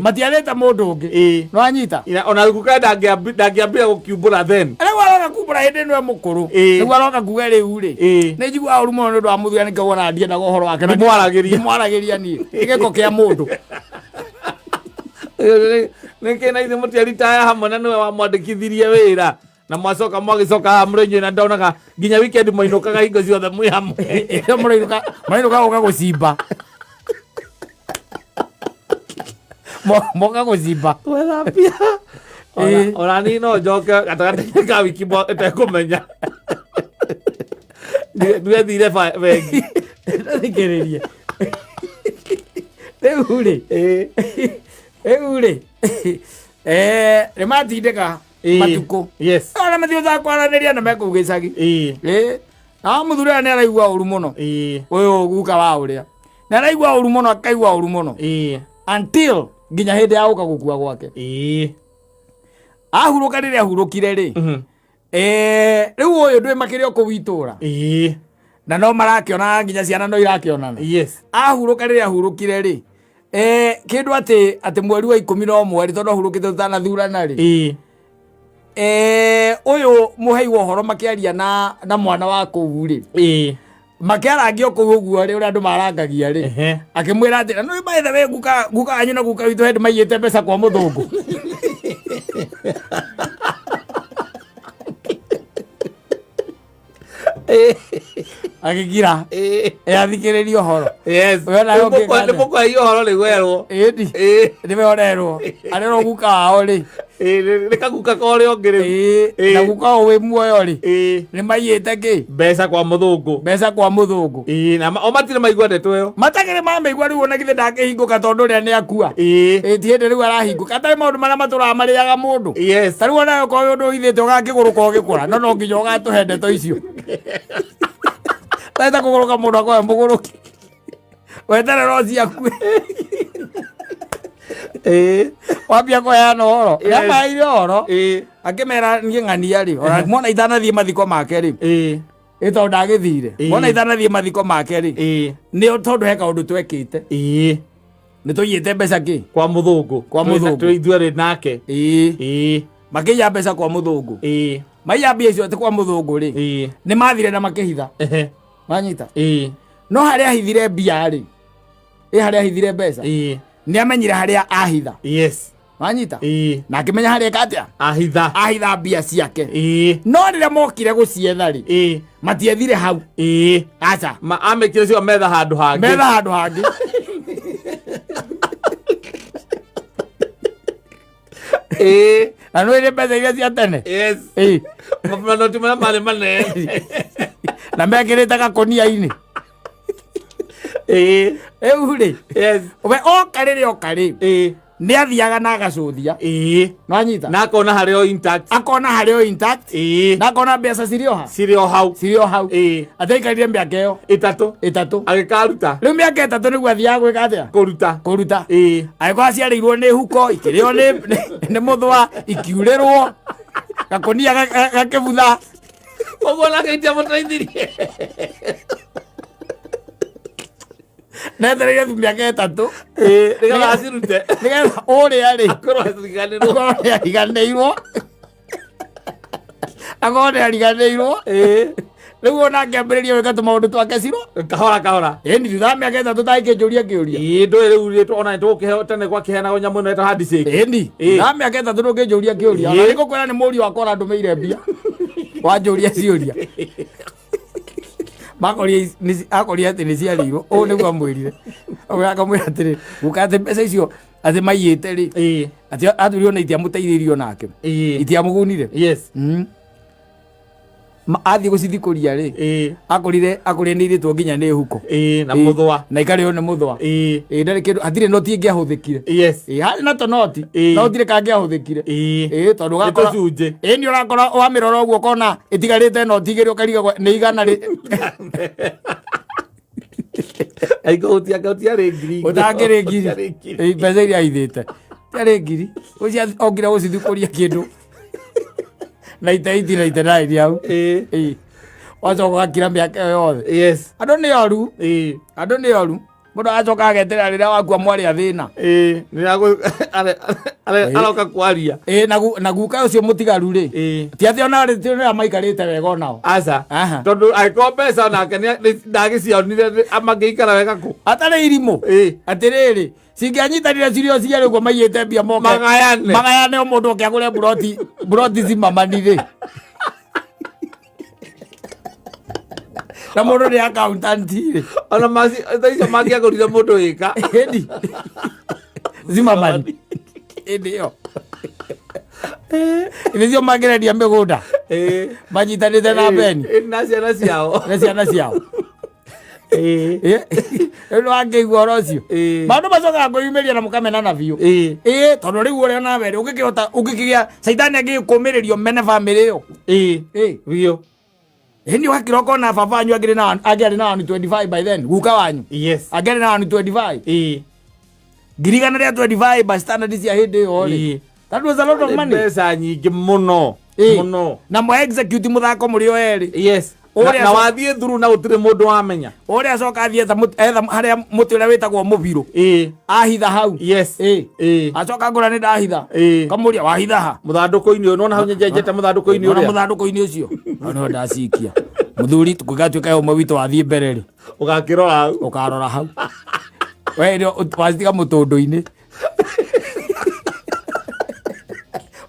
nĩwanyita ona guka ndangĩambia gũkiumbũra then rĩu aroka kumbũra hĩndĩ nĩwe mũkũrũ rĩu aroka kuga rĩu rĩ nĩ njiguaga ũru mũno nĩ ũndũ wa mũthia nĩkĩwona ndiendaga ũhoro wake ndĩmwaragĩria niĩ gĩko kĩa mũndũ nĩkĩ na ithe mũtiaritaya hamwe na nĩwe wamwandĩkithirie wĩra na mwacoka mwagĩcoka mũrĩnyũ na ndonaga nginya weekend mũinũkaga hingo ciothe mwĩ hamwe mũinũka gũka gũcimba moka gũcimba gwethambia ona niĩ no njoke gatagatĩ ka wiki ĩtekũmenya ndwethire bengi thikĩrĩrie rĩu rĩ nĩ matindĩka matukũ ona mathiũthaga kwaranĩria na mekũu gĩcagi na mũthuri aya nĩ araigua ũru mũno ũyũ guka wa ũrĩa nĩ araigua ũru mũno akaigua ũru mũno until nginya hĩndĩ ya gũka gũkua gwake ahurũka rĩrĩa ahurũkire rĩ rĩu ũyũ ndwĩ makĩrĩ o kũu itũũra na no marakĩona nginya ciana no irakĩonana ahurũka rĩrĩa ahurũkire rĩ kindu ati mweri wa 11 tondu hurukite tutanathurana ri uyu muhei wa horo makiaria na mwana wa kuu ri makiarangio kuu uguo ri uria andu marangagia ri akimwira ati no by the way guka anyu na guka witu hendi maiyete mbeca kwa muthungu agigira athikiririo horo ni mukwa hiyo horo ni gwerwo ni meorerwo arero guka ao ri ni kaguka kore ongere na guka o we muoyo ri ni maiyete ki mbeca kwa muthungu na o matire maigua ndeto yo matagire mameigua riu ona githe ndakihinguka tondu ria ni akua tiende riu arahinguka atari maundu maria maturaga mariaga mundu tariu ona ko undu ithite ugakiguruka ugikura no nginya ugatuhe ndeto icio taita kuguruka mundu akoe muguruki weterera ciakue wambia kuheana horo ria maire horo akimera nie ng'ania ri ona mona itanathie mathiko make ri tondu ndagithire mona itanathie mathiko make ri ni tondu he kaundu twekite ni tuyite mbeca ki kwa muthungu ithuĩ ri nake makiya mbeca kwa muthungu maiya mbia icio ati kwa muthungu ri ni mathire na makihitha manyita no haria hithire mbia ri haria hithire mbeca ni amenyire haria ahitha manyita na akimenya haria katia ahitha mbia ciake no riria mokire gucietha ri matiethire hau acha amekire cio metha handu hangi na no ire mbeca iria cia tene manoti maria marĩ manene na mekĩrĩte gakonia-inĩ rĩu rĩ we oka rĩrĩ nĩ athiaga na agacuthia nwanyita na akona harĩ o intact na akona mbeca cirĩ o hau ataikarire mĩaka ĩyo ĩtatũ agĩkaruta rĩu mĩaka ĩtatũ nĩguo athiaga gwĩka atĩa kũruta agĩkorwo aciarĩirwo nĩ huko ikĩrĩo nĩ mũthwa ikiurĩrwo gakonia gakĩbutha ũguo nake itiamũteithirie netereire tu mĩaka ĩtatũ nĩgetha acirute nĩgetha ũrĩa rĩ akorwo ariganĩirwo rĩu ona akĩambĩrĩria gwĩka tũmaũndũ twake ciro kahora ĩni thutha mĩaka ĩtatũ tangĩkĩnjũria kĩũria ndũĩ rĩu ona nĩtũgũkĩheo tene gwakiheanagwo nyamũ ĩno ĩtwo handshake ĩni thutha mĩaka ĩtatũ ndũngĩnjũria kĩũria ona nĩngũkwĩra nĩ mũriũ wakwa ũrandũmĩire mbia wanjũria ciũria akoria atĩ nĩ ciarĩirwo ũũ nĩguo amwĩrire akamwĩra atĩrĩ guka atĩ mbeca icio atĩ maiyĩte rĩ atĩ athuri ona itiamũteithĩirio nake itiamũgunire athiĩ gũcithikũria rĩ akorire nĩ irĩtwo nginya nĩ huko na mũthwa na ikarĩo nĩ mũthwa ndarĩ kĩndũ hatirĩ noti ĩngĩahũthĩkire harĩ na tonoti no gũtirĩ kangĩahũthĩkire tondũ gacunjĩ nĩ ũrakora wamĩrora ũguo ũkona ĩtigarĩte noti igĩrĩ ũkariga nĩ igana rĩ ũtangĩrĩ ngiri mbeca iria aithĩte tiarĩ ngiri ongire gũcithikũria kĩndũ na ite nairi hau wacoka gakira mĩaka ĩyo yothe andũ nĩ oru mũndũ acoka ageterera rĩrĩa wakua mwarĩ athĩna aroka kwaria na guka ũcio mũtigaru rĩ ti atĩ ona rĩrĩa maikarĩte wega onao aca tondũ angĩkorwo mbeca nake ndagĩcionire mangĩikara wega kũ atarĩ irimũ atĩrĩrĩ cingĩanyitanire cirio ciarĩ ũguo maiyĩte mbia moke magayane o mũndũ oke agũre buroti Zimmerman rĩ na mũndũ nĩ accountant rĩ ona icio mangĩagũrire mũndũ wĩka ĩni Zimmerman ĩndĩ ĩyo nĩcio mangĩrendia mĩgũnda manyitanĩte na beni na ciana ciao rĩu nĩwangĩigua ũhoro ũcio maũndũ macokaga kwĩyumĩria na mũkamena na biũ tondũ rĩu ũrĩa nawe ũngĩkĩgĩa caitani angĩkũmĩrĩrio mene bamĩrĩ ĩyo biũ ĩni ũgakĩra ũkona baba wanyu angĩarĩ na 125 by then guka wanyu angĩarĩ na 125 ngirigana rĩa 25 by standard cia hĩndĩ ĩyo rĩ that was a lot of money mbeca nyingĩ mũno na mwa execute mũthako mũrĩ o erĩ na wathie thuru na utire mundu wamenya uria acoka athie etha haria muti uria witagwo mubiru ahitha hau acoka ngora ni ndahitha kamuria wahitha ha muthanduku-ini uyu nona hau nyenjete muthanduku-ini uria muthanduku-ini ucio no ndacikia muthuri tukigatuika umwe witu wathie mbere ri ugakirora hau ukarora hau we ndio wathika mutundu-ini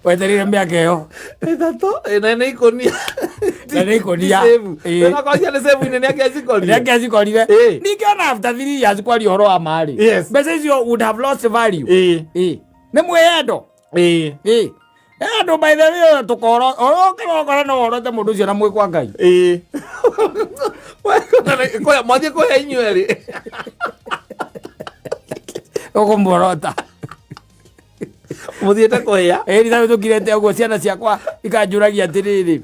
weterire miaka iyo ithatu nene ikonia na kwa ni sevu ine niake acikorire nikiona after 3 years kwari horo wa mari mbeca icio would have lost value ni mwiyendo endo by the way tukoro orokora no orote mundu ucio na mwikwa Ngai kwa mwathie kwa inyueri okomborota muthiete kuhia rithawe tukirete uguo ciana ciakwa ikanjuragia atiriri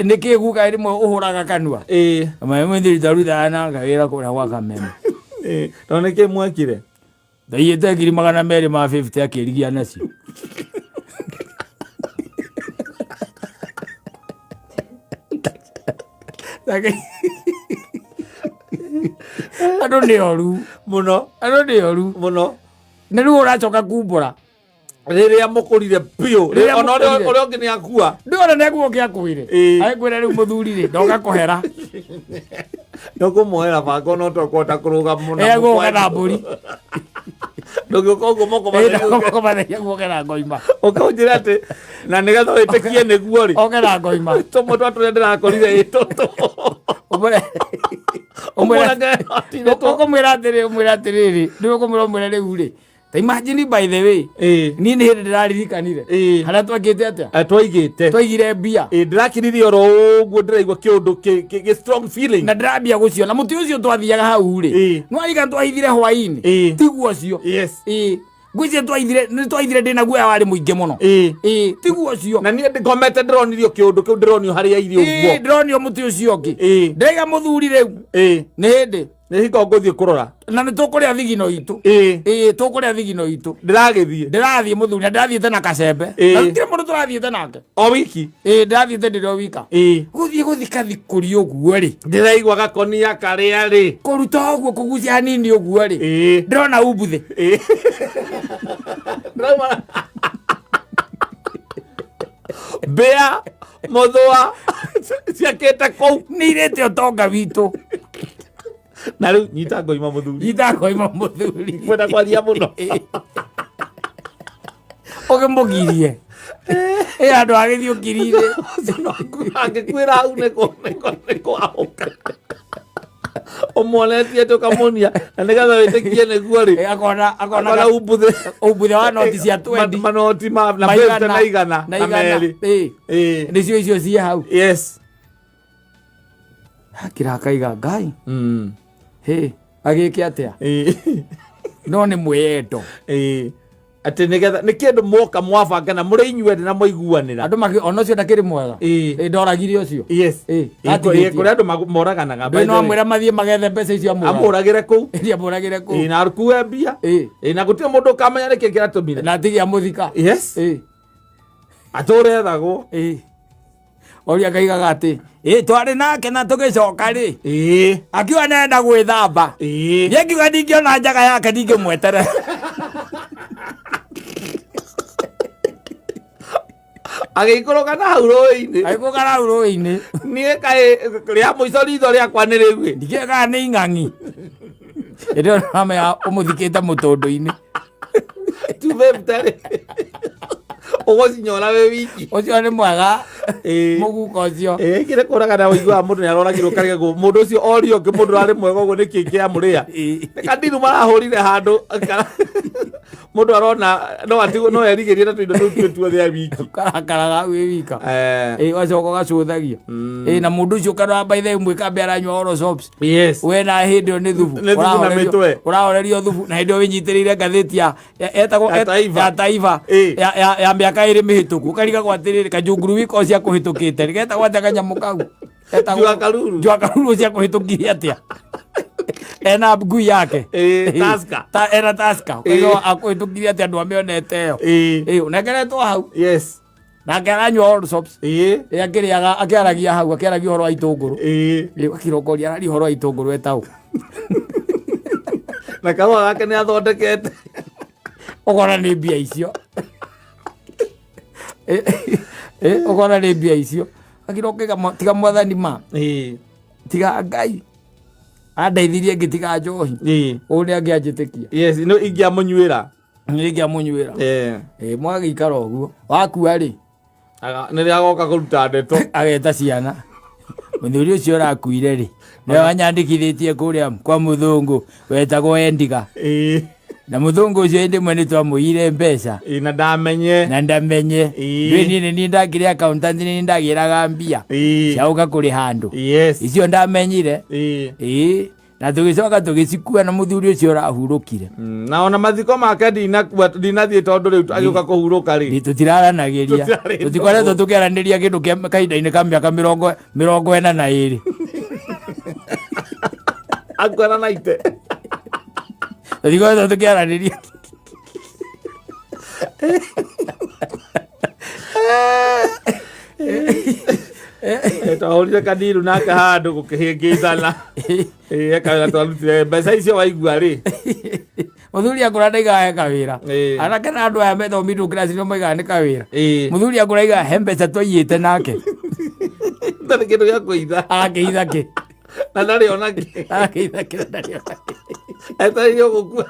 niki guka rimwe uhuraga kanua mwithiri taruthaga na wira kuria gwa Kameme no niki mwakire thaiite 250 akirigia nacio andu ni oru muno na riu uracoka kumbura riria mukurire pio ona uria ungi ni akua ndiona ni akua kiakuire aikwira riu muthuri ri ndoga kuhera nokumuhera bango no tokota kuruga muno gukena mburi ndogioka uguo moko matheria gukena ngoima ukaunjira ati na nigetha witikie niguo ri okena ngoima tumundu aturia ndirakorire itutu umwira atiriri ndiukumwira riu ri ta imagine by the way ni ni hindi ndiraririkanire haria twakite atia twaigire mbia ndirakiririe oro uguo ndiraigua kiundu ki strong feeling na ndirambia guciona muti ucio twathiaga hau ri no arika twahithire hwaini tiguo cio ngwicie twaithire ndina guoya wari muingi muno tiguo cio na ni ngomete ndironirio kiundu kiu ndironio haria irio uguo ndironio muti ucio ngi ndaiga muthuri riu ni hindi ni hiko nguthie kurora na ni tukuria thigino itu tukuria thigino itu ndirathie muthuri na ndirathiete na kacembe na kire mundu turathiete nake o wiki ndirathiete ndiro wika guthika thikuri uguo ri ndiraigua gakonia karia ri kuruta uguo kugucia hanini uguo ri ndirona umbuthi bea muthwa ciakite kou ni irete utonga witu na riu nyita ngoima muthuri kwenda kwaria muno ogemugirie andu agithiukirire angikwira hau niko auka omonetie tukamunia na nigetha witikie niguo ri akona umbuthi wa noti cia 20 manoti na bete na igana na meri nicio icio cie hau akirakaiga Ngai agike atia no ni mwiyendo ati nigetha ni kindu moka mwabanga na muri inyuende na muiguanira andu ona cio ndakiri mwega ndoragire ucio kuri andu moraganaga no amwira mathie magethe mbeca icio amuragire kuu na arukue mbia na gutire mundu ukamenya niki kiratumire na tigi amuthika ature ethagwo oria ngaigaga ati twari nake na tugicoka ri akiuga nenda gwithamba ye ngiuga ndingiona njaga yake ndingimwetere agikuruka na hau rũĩ-inĩ niĩ kaĩ rĩa mũico ritho rĩakwa nĩ rĩu ndigĩaga nĩ ing'ang'i ĩrĩa ũramenya ũmũthikĩte mũtũndũ-inĩ tubemtarĩ ũgũcinyora wĩ wiki ũcio nĩ mwega mũguka ũcio kĩrĩ kũraga na ũiguaga mũndũ nĩ aroragirwo karigagwo mũndũ ũcio orio ũngĩ mũndũ arĩ mwega ũguo nĩkĩ kĩamũrĩa kandiru marahũrire handũ mundu arona no atigo no erigĩrie na tũindo tũu tuothe a wiki karakaraga wĩ wika wacoka gacũthagia na mũndũ ũcio kana baitha ĩmwe kambe aranyua oro sops we na hĩndĩ ĩyo nĩ thubu ũrahorerio thubu na hĩndĩ ĩyo wĩnyitĩrĩire ngathĩti ya etagwo ya Taifa ya mĩaka ĩrĩ mĩhĩtũku ũkarigagwo atĩrĩrĩ kanjunguru wiko cia kũhĩtũkĩte nĩgetagwo atĩa kanyamũ kau Njua Karuru cia kũhĩtũkire atĩa ena ngui yake ena Tusker akũhĩtũkire atĩ andũ amĩonete ĩyo ũnekeretwo hau nake aranyua Allsops akĩrĩaga akĩaragia hau akĩaragia ũhoro wa itũngũrũ akĩrongoria araria ũhoro wa itũngũrũ etau na kahũa gake nĩ athondekete ũkona nĩ mbia icio ũkona nĩ mbia icio akĩroka tiga mwathani ma tiga Ngai andeithirie ngĩtiga njohi ũũ nĩ angĩanjĩtĩkia ingĩamũnyuĩra mwagĩikara ũguo wakua rĩ nĩrĩa agoka kũruta ndeto ageta ciana mũthuri ũcio ũrakuire rĩ nĩwe wanyandĩkithĩtie kũrĩa kwa mũthũngũ wetagwo Endiga na mũthũngũ ũcio hĩndĩ ĩmwe nĩ twamũire mbeca na ndamenye niĩ nĩ ndakĩrĩ accountant nĩ ndagĩraga mbia ciaũka kũrĩ handũ icio ndamenyire na tũgĩcoka tũgĩcikua na mũthuri ũcio ũrahurũkire na ona mathiko make ndinathiĩ tondũ rĩu agĩũka kũhurũka rĩ tũtiraranagĩria tũtikoretwo tũkĩaranĩria kĩndũ kahinda-inĩ ka mĩaka 42 akuana na ite tũtikoretwo tũkĩaranĩria twahũrire Kadiru nake handũ gũkĩhĩngĩcana ekaga twarutire mbeca icio waigua rĩ mũthuri akũra ndaigaga kawĩra anake na andũ aya methomitwo kĩraci-inĩ maigaga nĩ kawĩra mũthuri akũra aigaga he mbeca twaiyĩte nake ndarĩ kĩndũ gĩa kũitha agakĩitha kĩ na ndarĩ ona kĩ agakĩitha kĩ na ndarĩ ona kĩ etereire gũkua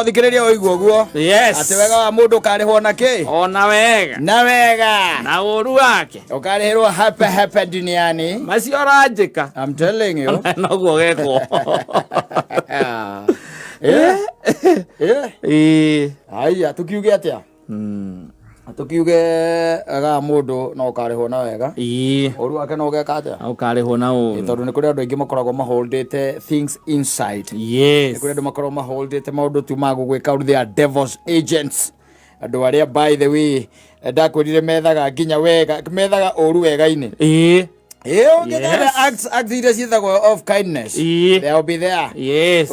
thikĩrĩria ũigua guo atĩ wega wa mũndũ ũkarĩhwo na kĩ ona wega na ũru wake ũkarĩhĩrwo hapa duniani macio ũranjĩka I'm telling you noguo gekwo haya tukiuge atĩa tukiuge wega mũndũ no ũkarĩhwo na wega ũru wake no ũgeka atĩa ũkarĩhwo na ũru tondũ nĩ kũrĩ andũ aingĩ makoragwo maholdete things inside nĩ kũrĩ andũ makoragwo maholdete maũndũ tu magũgwĩka they are devil's agents andũ arĩa by the way ndakwĩrire methaga nginya wega methaga ũru wega-inĩ acts iria ciĩtagwo of kindness they will be there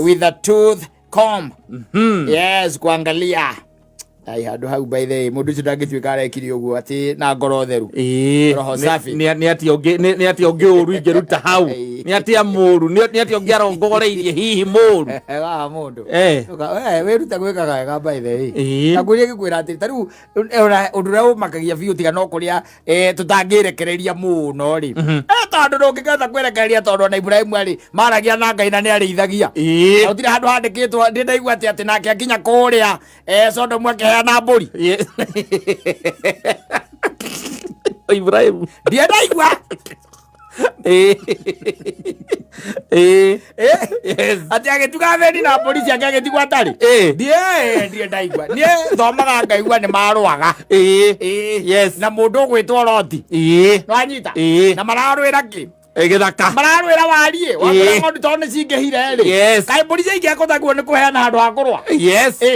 with a tooth comb kuangalia ai handå hau by the way mundu ucio ndangĩtuĩka arekire ũguo atĩ na ngoro theru roho safi nĩ atĩ ũngĩ ũru ingĩruta hau nĩ atĩa mũru nĩ atĩ ũngĩ arongoreirie hihi mũru wega mũndũ wĩruta gwĩkaga wega by the way na ngwĩria gĩkwĩra atĩ ta rĩu ũndũ ũrĩa ũmakagia biũ tiga no kũrĩa tũtangĩrekereria mũno rĩ tondũ ndũngĩkĩhota kwĩrekereria tondũ ona Ibrahimu arĩ maragia na Ngai na nĩ arĩithagia gũtirĩ handũ handĩkĩtwo ndĩ ndaigua atĩ nake akinya kũrĩa Sodomu na mbũri Ibrahimu ndiendaigua ati agĩtuga thĩni na mbũri ciake agĩtigwo atarĩ ndiendaigua niĩ thomaga ngaigua nĩ marũaga na mũndũ ũgwĩtwo Loti nwanyita na mararwĩra kĩ gĩthaka mararwĩra wariĩ wakora ng'ondu tondũ nĩ cingĩhire rĩ kaĩ mbũri cia ingĩakũthagwo nĩ kũheana handũ ha kũrũa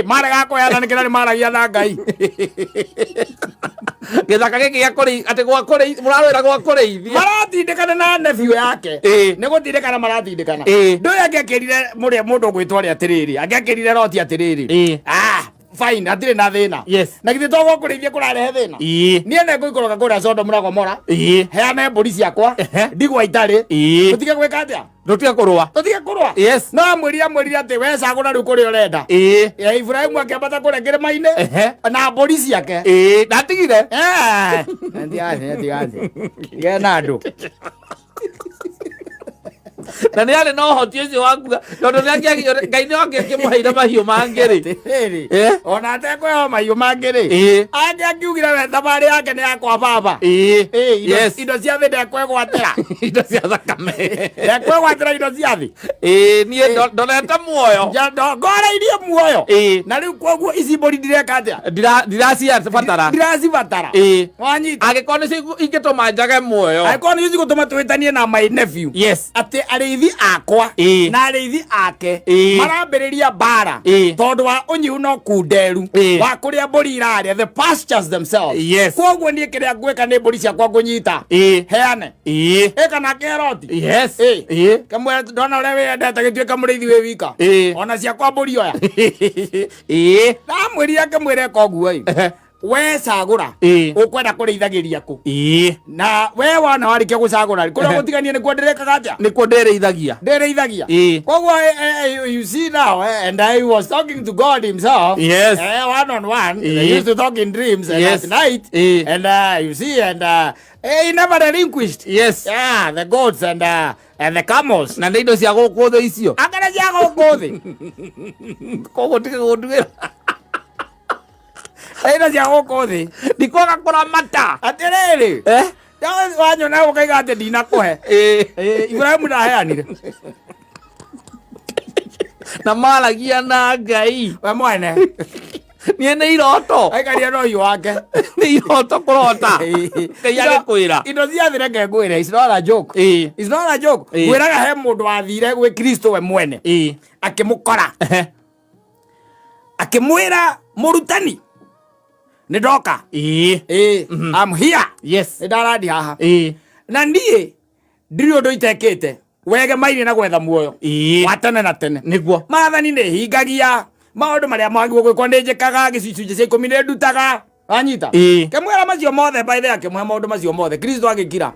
marega kũheana nĩkĩra nĩ maragia na Ngai gĩthaka gĩkĩ gĩa kũrĩ atĩ mũrarwĩra gwa kũrĩithia maratindĩkana na nephew yake nĩ gũtindĩkana maratindĩkana ndũyũ angĩakĩrire mũndũ ũgwĩtwo ũrĩa atĩrĩrĩ angĩakĩrire Loti atĩrĩrĩ fine atirĩ na thĩna na githĩ to gũkũrĩithia kũrarehe thĩna niĩ nĩ ngũikũrũka kũrĩa Sodomu na Gomora heane mbũri ciakwa ndigwa itarĩ tũtige gwĩka atĩa tũtige kũrũa no amwĩrire atĩ we cagũra rĩu kũrĩa ũrenda Ibrahimu akĩambata kũrĩa kĩrĩma-inĩ na mbũri ciake ndatigire gĩa na andũ na nĩ arĩ na ũhoti ũcio wakuga tondũ Ngai nĩ akĩmũheire mahiũ mangĩ rĩ ona atekwĩho mahiũ mangĩ rĩ angĩakiugire we thabarĩ yake nĩ yakwa baba indo cia thĩ ndekwĩgwatĩra indo cia thakame ndekwĩgwatĩra indo cia thĩ niĩ ndorete muoyo ngoreirie muoyo na rĩu koguo ici mbũri ndireka atĩa ndiracibatara wanyita angĩkorwo nĩcio ingĩtũma njage muoyo angĩkorwo nĩcio cigũtũma twĩtanie na my nephew atĩ arithi akwa na arithi ake marambiriria bara tondu wa unyihu no kunderu wa kuria mburi iraria, the pastures themselves. Koguo nie kiria ngwika ni mburi ciakwa ngunyita heane kana keroti kamwe ndona uria wendete gituika murithi wi wika ona ciakwa mburi oya ndamwirire kamwire koguo we cagura ukwenda kurithagĩria ku na we wana warikia gucagura kuria gutiganie ni kwenderekaga atia ni kwendereithagia koguo you see now and I was talking to God himself one on one. They used to talk in dreams at night and you see and he never relinquished the goats and the camels na indo cia guku thu icio akana cia guku thi koguo tigunduira ina cia guku thi ndikwaga kuramata atiriri wanyona ukaiga ati ndinakuhe Ibrahimu ndaheanire na maragia na Ngai we mwene nie nä iroto aikaria no yu wake nä iroto kå rota Ngai agä ra indo ciathire ke ngwä re ngwä raga he må ndå wathire gwä Kristo we mwene akä må kora akä mwä ra må rutani nä ndoka I'm here nä ndarandi haha na niä ndirä å ndå itekä te wege maire na gwetha muoyo wa tene na tene niguo maathani nä hingagia maundu maria magwo gwikwo ndi njikaga gicunjĩ cia 10 nĩ ndutaga anyita kemwera macio mothe by the akemwe maundu macio mothe Kristo agikira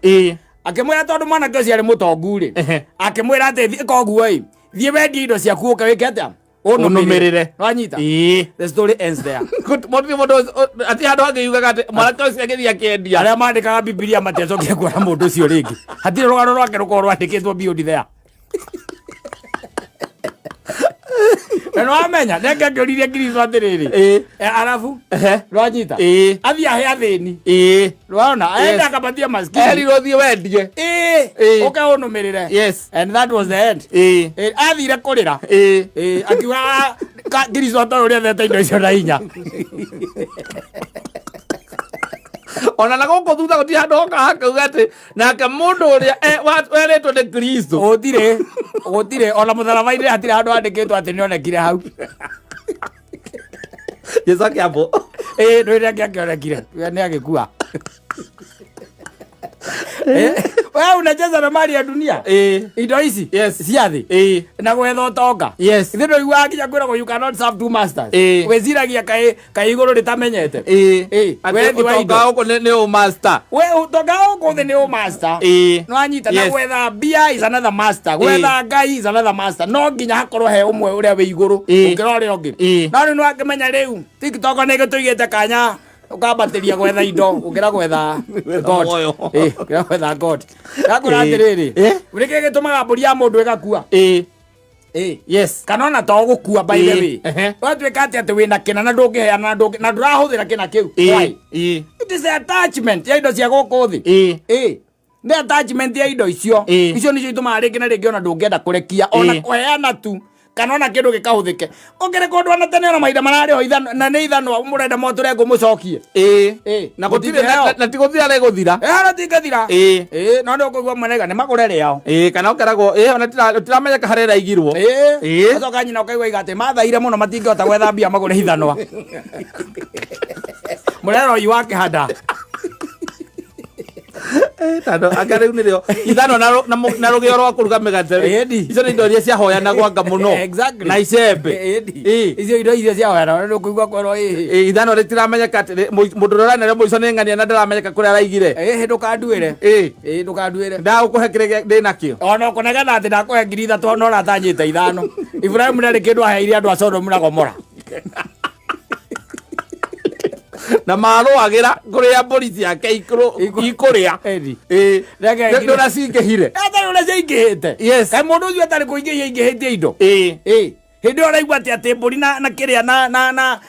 akemwera tondu mwanake ũcio arĩ mũtongu rĩ akemwera ati koguo thie wendie indo ciaku ũke wĩke atia unumirire anyita the story ends there mundu ati handu angĩugaga ati mwanake ũcio agĩthiĩ akĩendia arĩa mandĩkaga Biblia matecokire kuona mũndũ ũcio rĩngĩ hatirĩ rũgano rwake rũkorwo rwandĩkĩtwo beyond there Eno amenya nenge ngĩũririe Kristo atiriri arafu rwanyita athia he athĩni rwona aenda akapatia maskini erirwo thie wendie uke unumirire and that was the end athire kurira akiuga Kristo atoria thete indo icio na hinya ona na gũkũ thutha gũtirĩ handũ hoka hakauga atĩ nake mũndũ ũrĩa werĩtwo nĩ Kristo gũtirĩ ona mũtharaba-inĩ hatirĩ handũ handĩkĩtwo atĩ nĩonekire hau Jesu akĩambwo ndũĩrĩa akĩonekire nĩ agĩkua wewe unacheza na mali ya dunia indo hizi cia thĩ na gwetha ũtonga ithe ndũiguaga nginya kwĩragwo you cannot serve two masters wĩciragia kaĩ igũrũ rĩtamenyete wethi wa indo ũkũ nĩ ũmaster we ũtonga ũkũ thĩ nĩ ũmaster no anyita na gwetha mbia is another master gwetha Ngai is another master no nginya hakorwo he ũmwe ũrĩa wĩ igũrũ ũngĩra ũrĩa ũngĩ no nĩ wakĩmenya rĩu TikTok nĩ gĩtũigĩte kanya ukambateria gwetha indo ukira gwetha God ukira gwetha God yakura atiriri urike gitumaga mburi ya mundu igakua kana ona to gukua by the way watwika ati wina kina na ndungiheana na ndurahuthira kina kiu it is attachment ya indo cia guku thi ni attachment ya indo icio nicio itumaga ringi na ringi ona ndungienda kurekia ona kuheana tu kana ona kindu gikahuthike ongere kondu ana tene ona maida marari ho ithano na ni ithano murenda moture ngumucokie na gutire na tiguthira reguthira na tigathira no ndo kugwa manega ni magurere yao kana okeragwo ona tiramenya harera igirwo acoka nyina ukaigwa igate mathaire muno matingihota gwetha mbia magure ithanwa murero uyu wake handa tando akariu nirio ithano na rugio rwa kuruga migate icio ni indo iria ciahoyana gwanga muno na icembe icio indo iria ciahoyana no kuigwa kwero ithano ritiramenyeka mundu rorana muico ni ng'ania na ndaramenyeka kuria araigire ndukanduire ndukanduire ndagukuhe kire ndi nakio ona kunegana ati ndakuhe 3,000 no ratanyite ithano Ibrahimu ndari kindu aheire andu a Sodomu na Gomora na marũagĩra kũrĩa mbũri ciake ikũrĩa ndũra cingĩhire ũrĩa ciingĩhĩte kaĩ mũndũ ũcio atarĩ kũingĩhia ingĩhĩtie indo hĩndĩ ĩyo ũraigua atĩ mbũri na kĩrĩa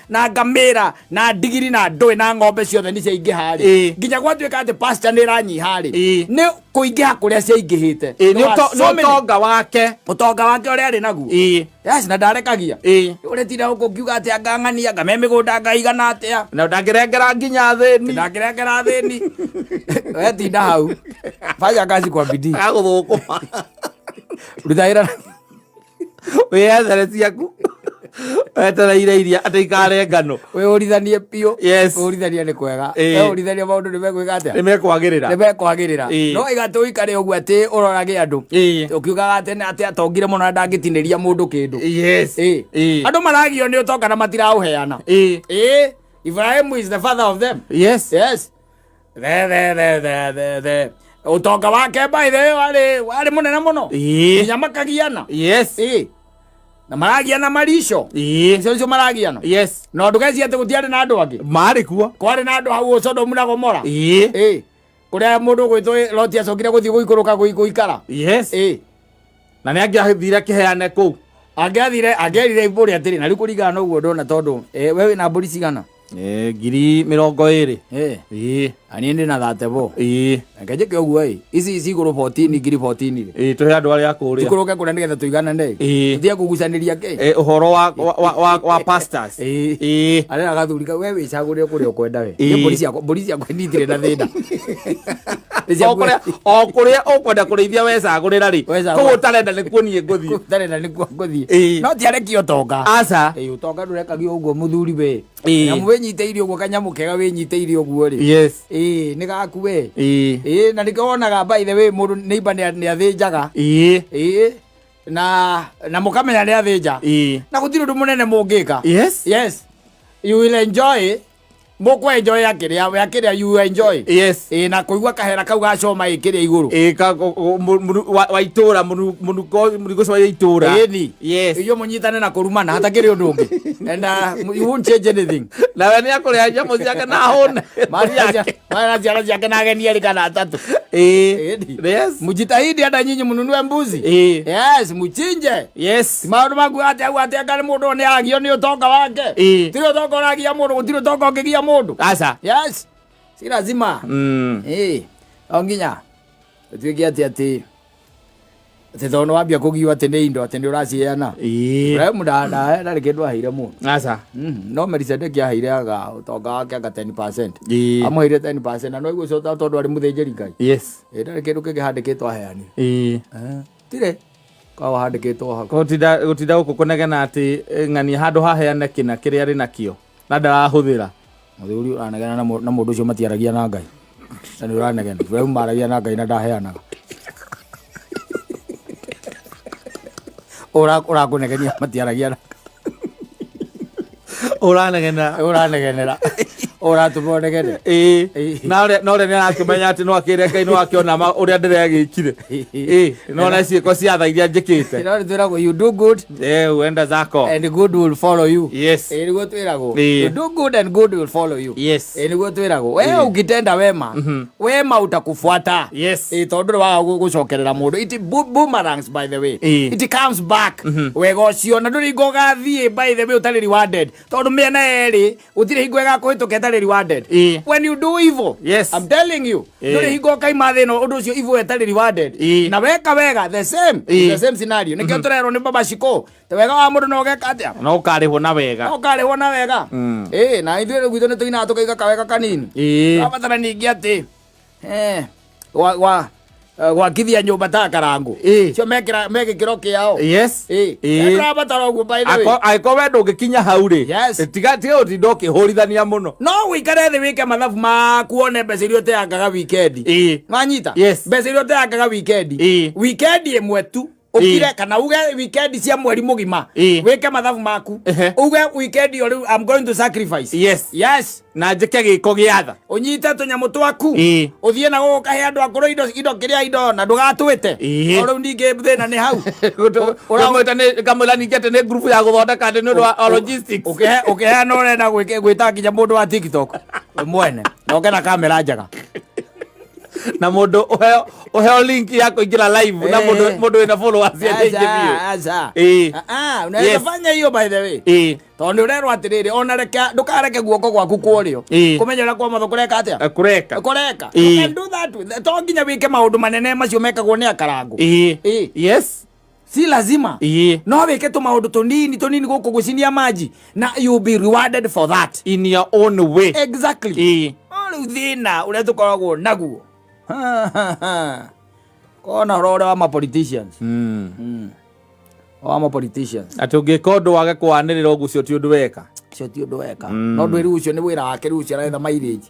na ngamĩra na ndigiri na ndũĩ na ng'ombe ciothe nĩ ciaingĩha rĩ nginya gwatuĩka atĩ pasture nĩ ĩranyiha rĩ nĩ kũingĩha kũrĩa ciaingĩhĩte nĩ ũtonga wake ũrĩa arĩ naguo na ndarekagia ũretinda gũkũ ngiuga atĩ angang'ania ngame mĩgũnda ngaigana atĩa na ndangĩrengera nginya thĩni wetinda hau fanya kazi kwa bidii agũthũkũma Rutaira. We azare ciaku. Etera iria atikare ngano. We urithanie pio. Yes. Urithanie ni kwega. We urithanie maundu ni mekwika atia. Ni mekwagirira. Ni mekwagirira. No igatu ikare ugu ati urorage andu. Ukiugaga ati ati atongire muno ndangitiniria mundu kindu. Yes. Andu maragio ni utoka na matira uheana. Ibrahim is the father of them. Yes. Yes. The utoka wake by the wale munene muno. Nyamakagiana. Yes. Na maragiana marisho. Icio maragiana. Yes. No ndugeci ati gutiari na andu angi. Mari kuo. Kwari na andu hau Sodom na Gomora. Kuria mundu gwitwo Loti acokire guthii guikuruka guikara. Yes. Na ni angiathire kiheane ku. Angiathire iburi atiri na riu kurigana na uguo ndona tondu wewe na mburi cigana. 20,000. Ani ndi na thatebo. Ngaje ke uguo ici iguru 14 ngiri 14 tuhe andu aria kuria ikuruke kuna nigetha tuigana ndege thia kugucaniria ke uhoro wa pastors aria agathurika wewe icagure kuria ukwenda we mburi ciakwa nditire na thina kuria ukwenda kurithia wecagurira ri kugu utarenda nikuo nie nguthii no tiarekio tonga aca utonga ndurekagio uguo muthuri we nyamu winyiteirie uguo kanyamu kega winyiteirie uguo ri yes ni gaku we na ndikonaga by the way mundu neighbor ni athinjaga na mukamenya ni athinja na gutiri undu munene mungika yes you will enjoy moko enjoy yakiria you enjoy yes na kuigua kahera kau gacoma ikiria iguru wa itura munuko wa itura yes iyo munyitane na kurumana hatakiri undu ungi and you won't change anything na we ni akuria nyamu ciake na hone maria ciake na ageni eri kana atatu yes mujitahidi hata nyinyi mununue mbuzi yes muchinje yes maundu magu ate ngari mundu ni agio ni utonga wake tiro utonga uragia mundu tiro utonga ungigia mundu asa yes si lazima onginya tuige ati thono wambia kugiwa ati ni indo ati ni uraciana mudada ndari kindu ahire mu asa no Melchizedeki ahire aga utonga wake aga 10% amuhire 10% na no iguo cota tondu ari muthinjiri Ngai yes ndari kindu kigihandikitwo aheani tire kwa handikitwo hako gutida gukunegena ati ng'ani handu haheane kina kiria ari nakio na ndarahuthira muthuri uranegena na mundu ucio matiaragia na Ngai na ni uranegena we umaragia na Ngai na ndaheanaga ora kunegenia matiaragia uranegena ora tubonegene no re ni arakimenya ati no akire Ngai no akiona uria ndiregikire no na ciiko cia tha iria njikite no twirago you do good uenda zako and good will follow you yes niguo twirago you do good and good will follow you yes niguo twirago we ukitenda wema utakufuata yes tondu wa gucokerera mundu it boomerangs by the way it comes back wega ucio na nduri ngogathie by the way utari rewarded tondu mena eri utire hingo ga kuhituketa rewarded when you do evil yes I'm telling you nduri hingo kaima thino undu ucio evil etari rewarded na weka wega the same scenario nikio turero ni baba shiko te wega wa mundu no geka atia no ukarihwo na wega na ithuĩ gwitũ nĩ tũinaga tũkaiga kawega kanini abatara ningĩ atĩ gwakithia nyũmba ta karangu cio me gĩkĩro kĩao abatara ũguo angĩkorwo we ndũngĩkinya hau rĩ tiga ũtinda ũkĩhũrithania mũno no wĩikare thĩ wĩke mathabu maku one mbeca iria ũteangaga wikendi wanyita mbeca iria ũteangaga wikendi ĩmwe tu ukire kana uge weekend cia mweri mugima weke mathabu maku uge weekend yo I'm going to sacrifice yes na njike giko giatha unyite tunyamu twaku uthie na gukahe andu akuru indo kiria indo na ndugatwite oro ninge thina ni hau uramwita ni kamula ningete ni group ya guthondeka ndi ni logistics ukehe no renda gwita kinya mundu wa TikTok mwene no kena kamera njaga na mundu uheo link ya kuingira live na mundu ina followers ya TV unaweza fanya hiyo by the way tondu rero atiriri ona reka ndukareke guoko gwaku kurio kumenyera kwa matho kureka atia kureka and do that to nginya wike maundu manene macio mekagwo ni akarangu yes si lazima no wike tu maundu tonini guku gucinia maji na you be rewarded for that in your own way exactly thina uria tukoragwo naguo kona horo wa ma politicians wa ma politicians ati ungikondo wage kwanirira ugu cio ti undu weka no ndu ri ucio ni wira wake ri ucio aretha mileage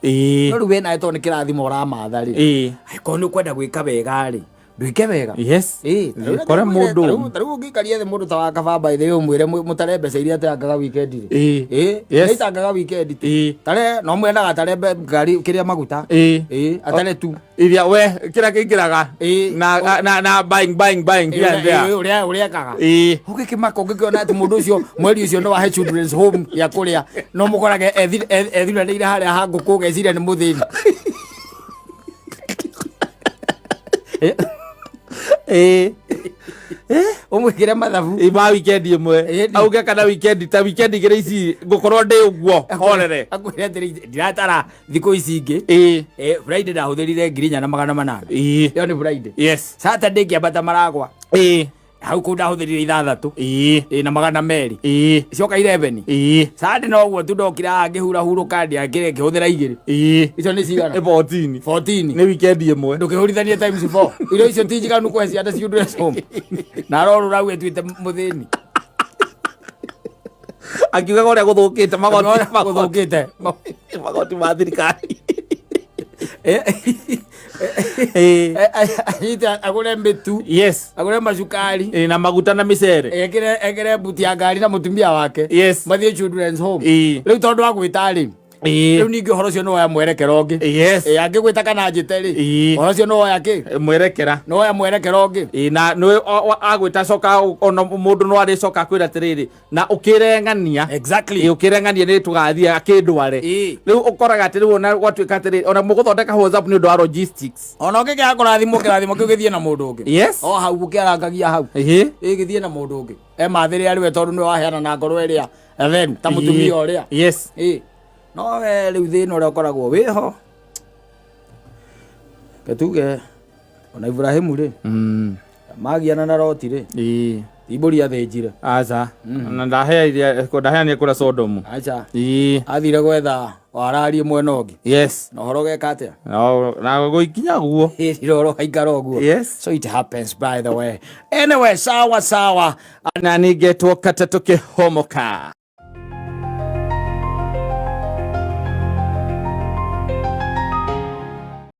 no ri we na to ni kirathimo uramatha ri ko ni kwenda gwika wega ri ndwike wega yes kore mundu taru ngikaria the mundu ta wa kababa ithe umwire mutare mbeca iria tangaga weekend ri yes tangaga weekend tare no mwendaga tare ngari kiria maguta atare tu iria we kira kingiraga na buying here there uria kaga ugikimaka ugikiona ati mundu ucio mweri ucio no wa children's home ya kuria no mukorage ethira ni ira haria hangu kugeciria ni muthini umwikire mathabu iba weekend imwe auge kana weekend ta weekend igire ici ngukorwo ndi uguo horere akwire atiri ndiratara thiko ici ingi Friday ndahuthirire 4,800 iyo ni Friday yes Saturday kiambata maragwa hau ko ndahuthirire 6 na 200 icoka 11 Sunday no guo tu ndokira ngihura huruka ndia ngihuthira 2 icio ni cigana 14 ni weekend imwe ndukihurithania times 4 irio icio tinjiganu kweci ata children's home na roru rawe twite muthini akiuga gore guthukite magoti ma thirikari agure mbitu yes agure macukari na maguta na micere ekire buti ya ngari na mutumia wake yes mathie children's home riu tondu wa gwitari riu ningi horo cio no ya mwerekero ngi yes angigwita kana njite ri horo cio no ya ki mwerekera no ya mwerekero ngi na no agwita coka ono mundu no ari coka kwira tiriri na ukirengania exactly ukirengania ni tugathia akindware riu ukoraga atiri wona gwatuika atiri ona muguthondeka WhatsApp ni undu wa logistics ona ngike akurathimo kirathimo kigithie na mundu ngi yes hau ukiarangagia hau igithie na mundu ngi mathiri ari we tondu ni waheana na ngoro iria then ta mutumia uria yes no we riu thina uria ukoragwo wiho ketuge ona Ibrahimu ri magiana na Loti ri iburi athinjire acha na ndaheania kura Sodomu acha athire gwetha wararie mwena ungi yes no horo geka atia na guikinya guo roro haikara guo yes so it happens by the way anyway sawa na ningetwo kata tukihomoka